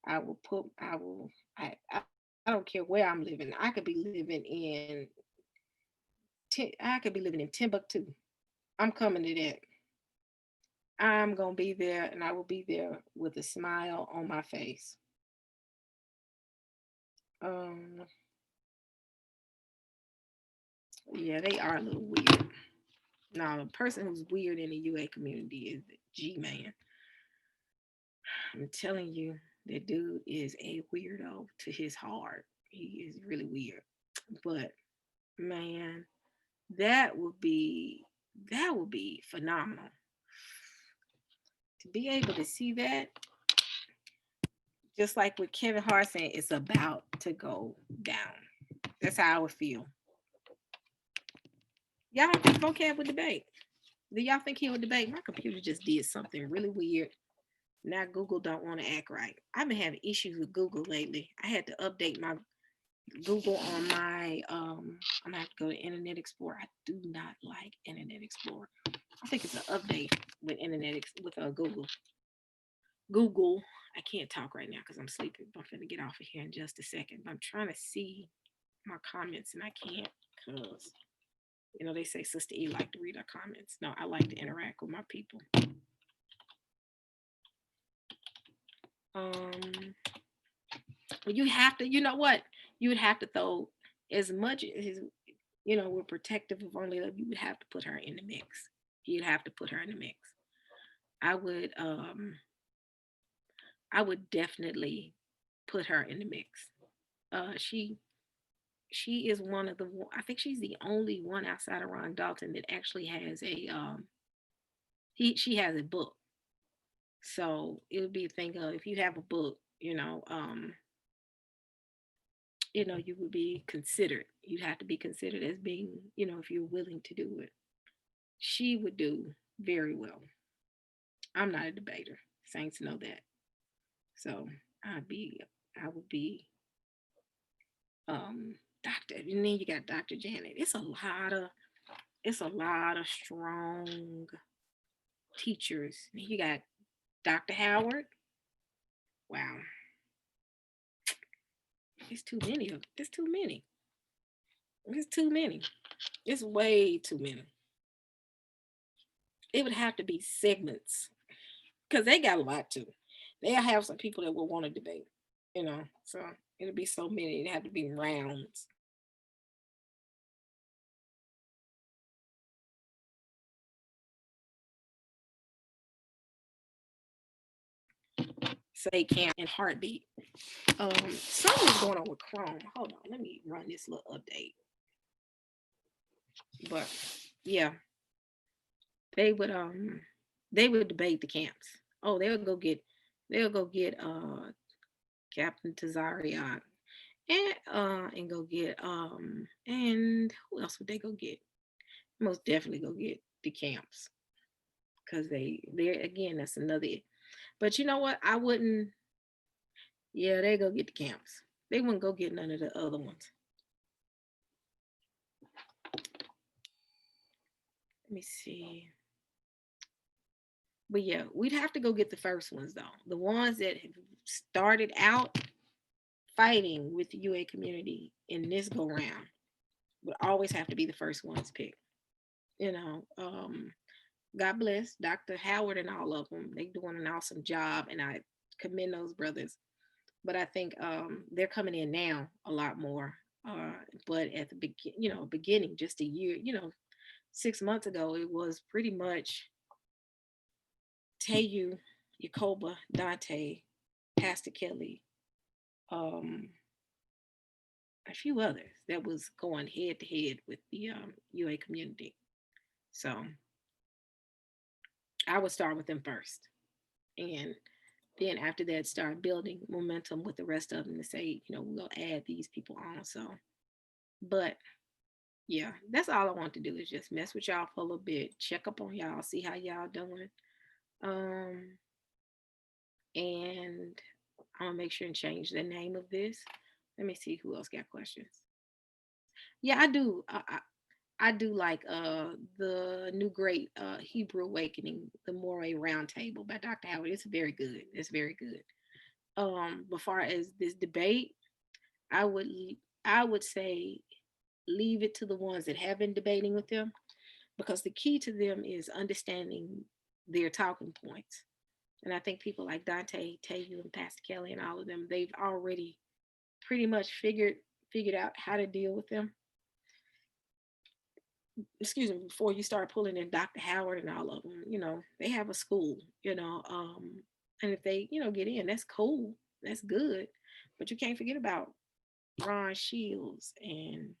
I will, I don't care where I'm living. I could be living in Timbuktu. I'm coming to that. I'm gonna be there, and I will be there with a smile on my face. Um, yeah, they are a little weird. Now, the person who's weird in the UA community is the G Man. I'm telling you, that dude is a weirdo to his heart. He is really weird. But man, that would be that would be phenomenal to be able to see that. Just like with Kevin Hart saying, it's about to go down. That's how I would feel. Y'all don't think vocab would debate? Do y'all think he would debate? My computer just did something really weird. Now Google don't want to act right. I've been having issues with Google lately. I had to update my Google on my I'm gonna have to go to Internet Explorer. I do not like Internet Explorer. I think it's an update with with Google. Google. I can't talk right now because I'm sleeping. I'm gonna get off of here in just a second. I'm trying to see my comments and I can't because they say Sister E like to read our comments. No, I like to interact with my people. Um, you have to, you know what? You would have to throw as much as we're protective of only love. You would have to put her in the mix. You'd have to put her in the mix. I would, I would definitely put her in the mix. She is one of the. I think she's the only one outside of Ron Dalton that actually has a she has a book. So it would be a thing of if you have a book, you would be considered. You'd have to be considered as being, if you're willing to do it. She would do very well. I'm not a debater. Saints know that. So I'd be, I would be, Doctor. And then you got Dr. Janet. It's a lot of strong teachers. You got Dr. Howard. Wow, it's too many of. It's too many. It's too many. It's way too many. It would have to be segments because they got a lot too. They'll have some people that will want to debate, So it'll be so many. It have to be rounds. So they can't in heartbeat. Something's going on with Chrome. Hold on, let me run this little update. But yeah, they would debate the camps. Oh, they'll go get Captain Tazarian and go get and who else would they go get? Most definitely go get the camps because they're again that's another. But you know what? I wouldn't. Yeah, they go get the camps. They wouldn't go get none of the other ones. Let me see. But yeah, we'd have to go get the first ones though. The ones that have started out fighting with the UA community in this go round would always have to be the first ones picked. You know, God bless Dr. Howard and all of them. They doing an awesome job, and I commend those brothers. But I think they're coming in now a lot more. Uh, but at the beginning, just a year, 6 months ago, it was pretty much Tayu, Yakoba, Dante, Pastor Kelly, um, a few others that was going head to head with the UA community. So I would start with them first. And then after that, start building momentum with the rest of them to say, we'll add these people on. So, but yeah, that's all I want to do is just mess with y'all for a little bit, check up on y'all, see how y'all doing. Um, and I'll make sure and change the name of this. Let me see who else got questions. Yeah, I do. I do like the new great Hebrew Awakening, the Moray Roundtable by Dr. Howard. It's very good. It's very good. As far as this debate, I would I would say leave it to the ones that have been debating with them, because the key to them is understanding their talking points. And I think people like Dante, Tayu, and Pastor Kelly and all of them, they've already pretty much figured out how to deal with them. Excuse me, before you start pulling in Dr. Howard and all of them, they have a school, and if they, get in, that's cool, that's good. But you can't forget about Ron Shields and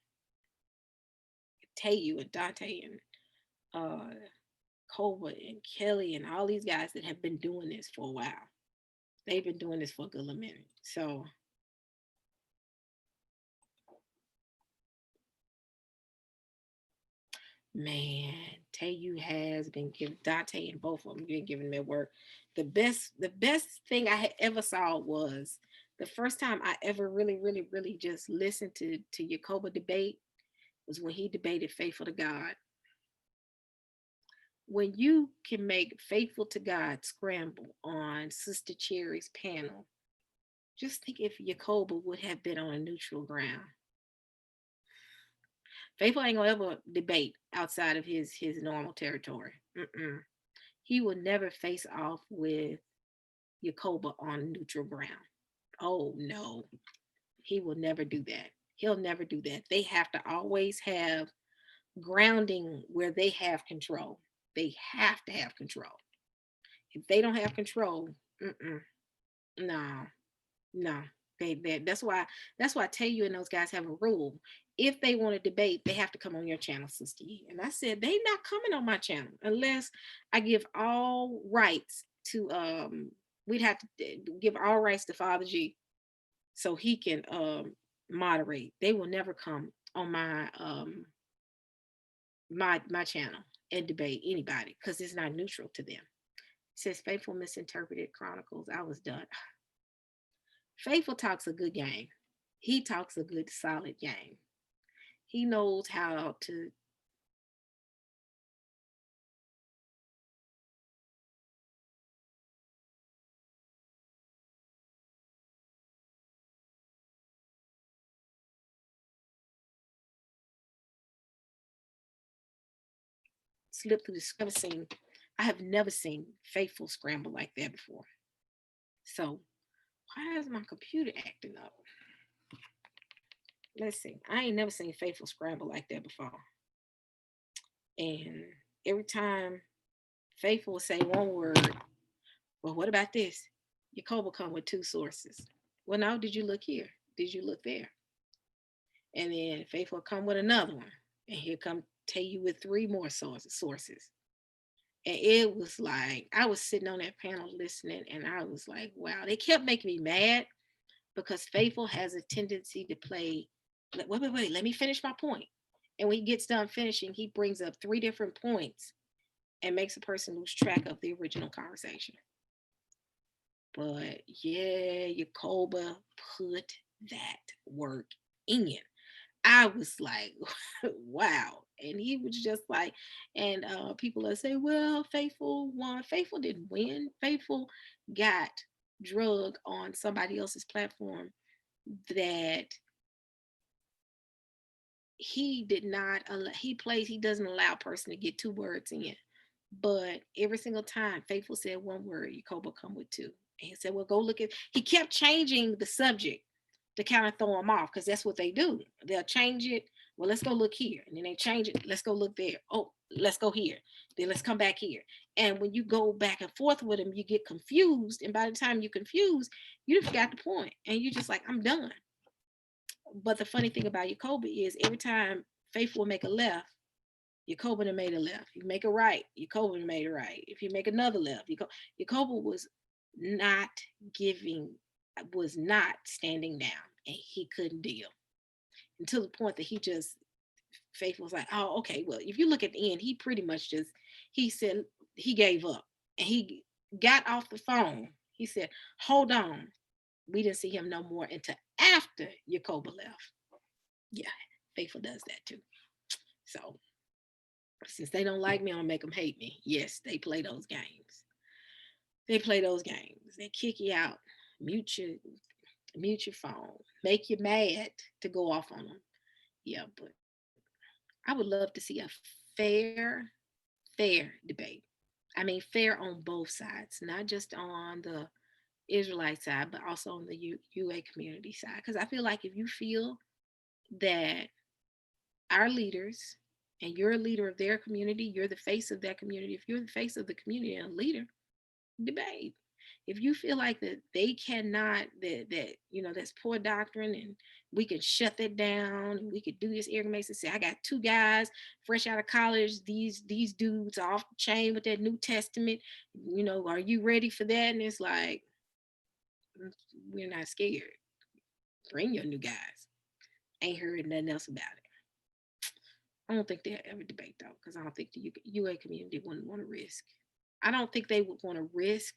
Tayu and Dante and uh Kova and Kelly and all these guys that have been doing this for a while. They've been doing this for a good minute. So man, Tayu has been giving Dante and both of them been giving their work. The best thing I ever saw was the first time I ever really, really, really just listened to Yacoba debate was when he debated Faithful to God. When you can make Faithful to God scramble on Sister Cherry's panel, just think if Yacoba would have been on a neutral ground. Faithful ain't gonna ever debate outside of his normal territory. Mm-mm. He will never face off with Yacoba on neutral ground. Oh no, he will never do that. He'll never do that. They have to always have grounding where they have control. They have to have control. If they don't have control, no, no. That's why I tell you and those guys have a rule. If they want to debate, they have to come on your channel, Sister E. And I said they not coming on my channel unless I give all rights to we'd have to give all rights to Father G so he can moderate. They will never come on my channel and debate anybody because it's not neutral to them. It says Faithful misinterpreted Chronicles. I was done. Faithful talks a good game. He talks a good solid game. He knows how to slip through the scene. I have never seen Faithful scramble like that before. So why is my computer acting up? Let's see. I ain't never seen Faithful scramble like that before. And every time Faithful will say one word, well, what about this? Yacob come with two sources. Well, now did you look here? Did you look there? And then Faithful come with another one. And here come tell you with three more sources. And it was like I was sitting on that panel listening, and I was like, wow, they kept making me mad because Faithful has a tendency to play. Wait, let me finish my point. And when he gets done finishing, he brings up three different points and makes a person lose track of the original conversation. But yeah, Yacoba put that work in. I was like, wow. And he was just like, and people that say, well, Faithful won. Faithful didn't win. Faithful got drug on somebody else's platform that he did not, he doesn't allow a person to get two words in. But every single time Faithful said one word, Yacoba come with two. And he said, well, go look at, he kept changing the subject to kind of throw them off because that's what they do. They'll change it. Well, let's go look here. And then they change it. Let's go look there. Oh, let's go here. Then let's come back here. And when you go back and forth with them, you get confused. And by the time you're confused, you forgot the point. And you're just like, I'm done. But the funny thing about Yacoba is every time Faithful will make a left, Yacoba done made a left. You make a right, Yacoba done made a right. If you make another left, Yacoba not giving, was not standing down, and he couldn't deal until the point that he just, Faith was like, oh, okay, well, if you look at the end, he pretty much just, he said, he gave up, and he got off the phone. He said, hold on. We didn't see him no more until after Yacoba left. Yeah, Faithful does that too. So since they don't like me, I'm gonna make them hate me. Yes, they play those games. They play those games. They kick you out, mute you, mute your phone, make you mad to go off on them. Yeah, but I would love to see a fair, fair debate. I mean, fair on both sides, not just on the Israelite side, but also on the UA community side. Because I feel like if you feel that our leaders, and you're a leader of their community, you're the face of that community. If you're the face of the community and a leader, debate. If you feel like that they cannot, that that's poor doctrine, and we can shut that down, and we could do this argument and say, I got two guys fresh out of college, these dudes are off the chain with that New Testament, are you ready for that? And it's like, we're not scared. Bring your new guys. Ain't heard nothing else about it. I don't think they'll ever debate though, because I don't think the UA community wouldn't want to risk. I don't think they would want to risk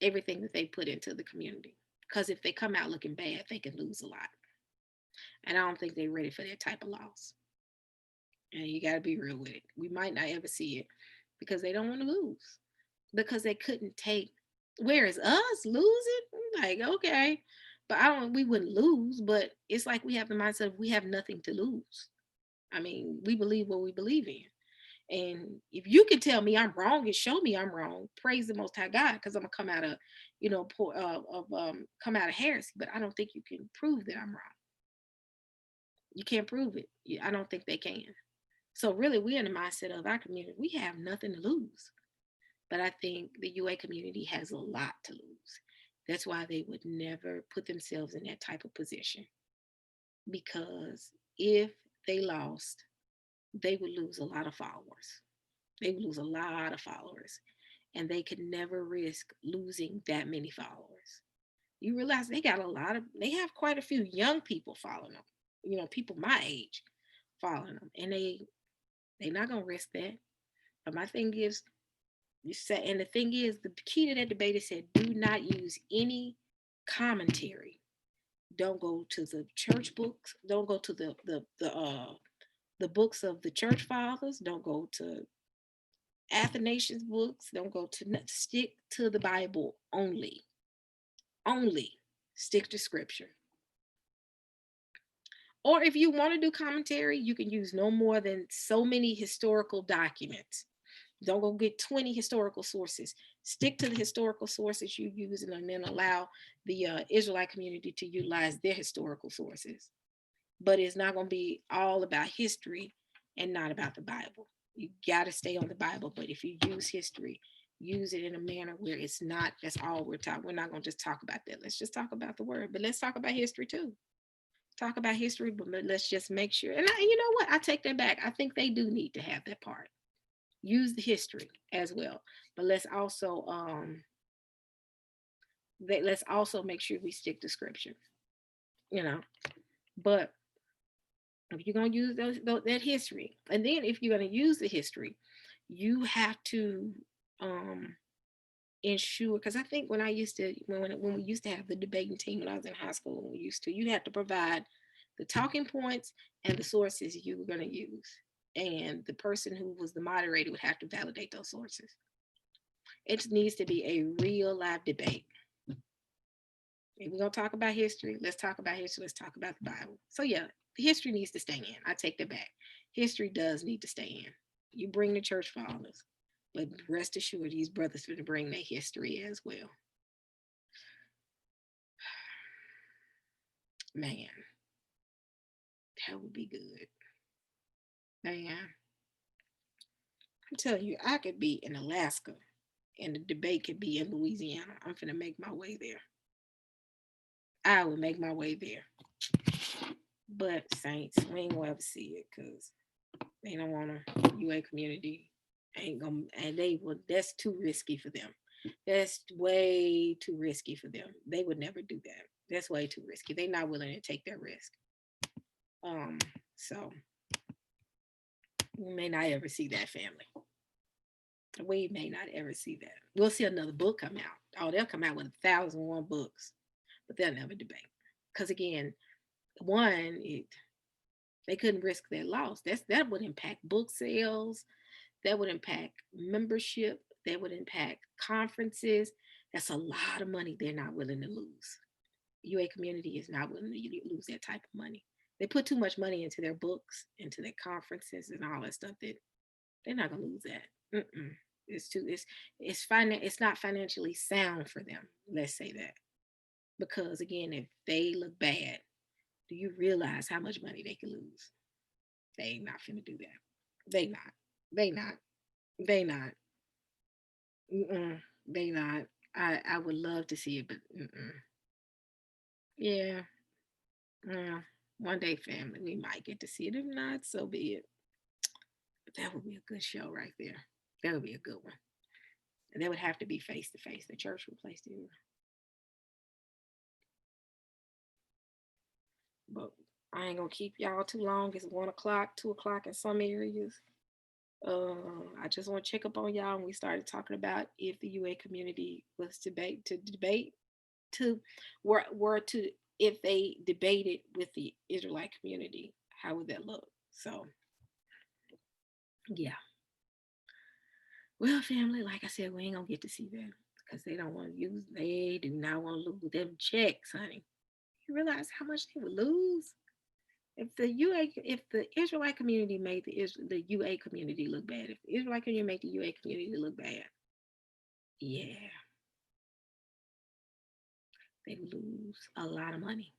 everything that they put into the community. Because if they come out looking bad, they can lose a lot. And I don't think they're ready for that type of loss. And you got to be real with it. We might not ever see it because they don't want to lose. Because they couldn't take, whereas us losing, like, okay. But we wouldn't lose, but it's like we have the mindset of we have nothing to lose. I mean, we believe what we believe in. And if you can tell me I'm wrong and show me I'm wrong, praise the Most High God, because I'm gonna come out of, come out of heresy. But I don't think you can prove that I'm wrong. You can't prove it. I don't think they can. So really, we're in the mindset of our community. We have nothing to lose. But I think the UA community has a lot to lose. That's why they would never put themselves in that type of position. Because if they lost, they would lose a lot of followers. They would lose a lot of followers. And they could never risk losing that many followers. You realize they have quite a few young people following them. People my age following them. And they're not gonna risk that. But my thing is, and the thing is, the key to that debate is said, do not use any commentary. Don't go to the church books. Don't go to the books of the church fathers. Don't go to Athanasius books. Don't go to, stick to the Bible only. Only stick to scripture. Or if you want to do commentary, you can use no more than so many historical documents. Don't go get 20 historical sources. Stick to the historical sources you use, and then allow the Israelite community to utilize their historical sources. But it's not going to be all about history and not about the Bible. You got to stay on the Bible. But if you use history, use it in a manner where it's not, that's all we're talking. We're not going to just talk about that. Let's just talk about the word. But let's talk about history too. Talk about history, but let's just make sure. And you know what? I take that back. I think they do need to have that part. Use the history as well. But let's also make sure we stick to scripture. But if you're going to use that history, and then if you're going to use the history, you have to ensure, because I think when we used to have the debating team when I was in high school, you had to provide the talking points and the sources you were going to use, and the person who was the moderator would have to validate those sources. It needs to be a real live debate. If we're going to talk about history, let's talk about history. Let's talk about the Bible. So yeah, the history needs to stay in. I take that back. History does need to stay in. You bring the church fathers, but rest assured, these brothers are going to bring their history as well. Man, that would be good. Man, I'm telling you, I could be in Alaska and the debate could be in Louisiana. I'm finna make my way there. I will make my way there. But saints, we ain't gonna ever see it because They don't want a UA community. Ain't gonna, and they would. That's too risky for them. That's way too risky for them. They would never do that. That's way too risky. They're not willing to take that risk. Um, so we may not ever see that family. We may not ever see that. We'll see another book come out. Oh, they'll come out with 1,001 books, but they'll never debate. Because again, one, they couldn't risk their loss. That would impact book sales. That would impact membership. That would impact conferences. That's a lot of money they're not willing to lose. UA community is not willing to lose that type of money. They put too much money into their books, into their conferences, and all that stuff that they're not gonna lose that. Mm-mm. It's not financially sound for them. Let's say that because again, if they look bad, do you realize how much money they could lose? They ain't not finna do that. They not. They not. They not. Mm-mm. They not. I would love to see it, but mm-mm. Yeah. Yeah. One day, family, we might get to see it. If not, so be it. But that would be a good show right there. That would be a good one. And that would have to be face to face. The church would place it. But I ain't gonna keep y'all too long. It's 1 o'clock, 2 o'clock in some areas. I just want to check up on y'all. And we started talking about if the UA community was debate to were to if they debated with the Israelite community, how would that look? So yeah. Well, family, like I said, we ain't gonna get to see that because they don't want to use. They do not want to lose them checks, honey. You realize how much they would lose if the Israelite community made the UA community look bad. If the Israelite community made the UA community look bad, yeah, they would lose a lot of money.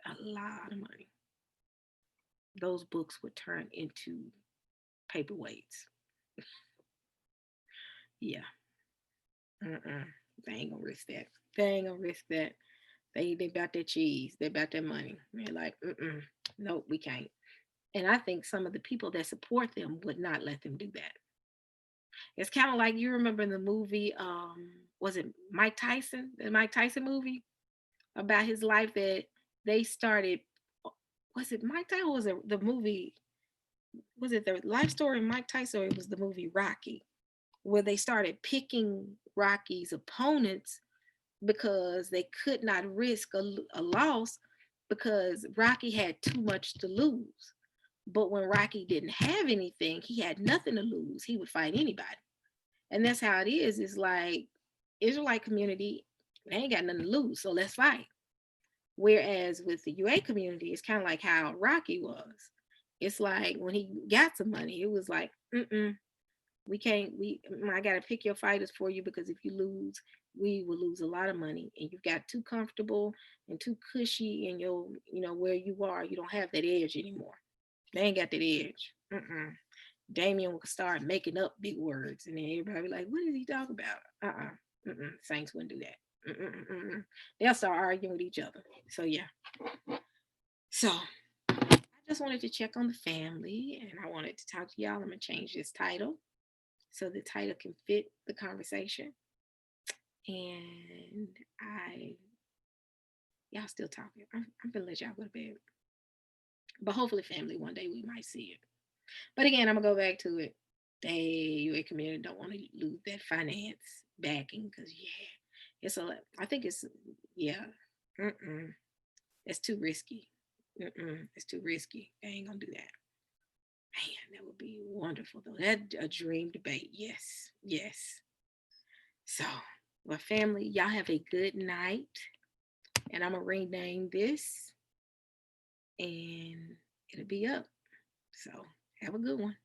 A lot of money. Those books would turn into paperweights. Yeah. Mm-mm. They ain't gonna risk that. They ain't gonna risk that. They about their cheese. They about their money. They're like, mm-mm, nope, we can't. And I think some of the people that support them would not let them do that. It's kind of like you remember in the movie, was it Mike Tyson? The Mike Tyson movie about his life that they started. Was it Mike Tyson? Or was it the movie? Was it the life story of Mike Tyson? Or it was the movie Rocky, where they started picking Rocky's opponents because they could not risk a loss because Rocky had too much to lose. But when Rocky didn't have anything, he had nothing to lose. He would fight anybody. And that's how it is. It's like Israelite community, they ain't got nothing to lose, so let's fight. Whereas with the UA community, it's kind of like how Rocky was. It's like when he got some money, it was like, we can't, I got to pick your fighters for you because if you lose, we will lose a lot of money. And you've got too comfortable and too cushy in your, where you are. You don't have that edge anymore. They ain't got that edge. Damien will start making up big words, and then everybody be like, "What is he talking about?" Saints wouldn't do that. They'll start arguing with each other. So yeah. So I just wanted to check on the family, and I wanted to talk to y'all. I'm gonna change this title so the title can fit the conversation. And y'all still talking. I'm gonna let y'all go to bed. But hopefully, family, one day we might see it. But again, I'm gonna go back to it. UA community don't want to lose that finance backing because yeah, it's I think it's yeah, it's too risky. It's too risky. They ain't gonna do that. Man, that would be wonderful though. That a dream debate. Yes, yes. So, well, family, y'all have a good night, and I'm gonna rename this, and it'll be up. So, have a good one.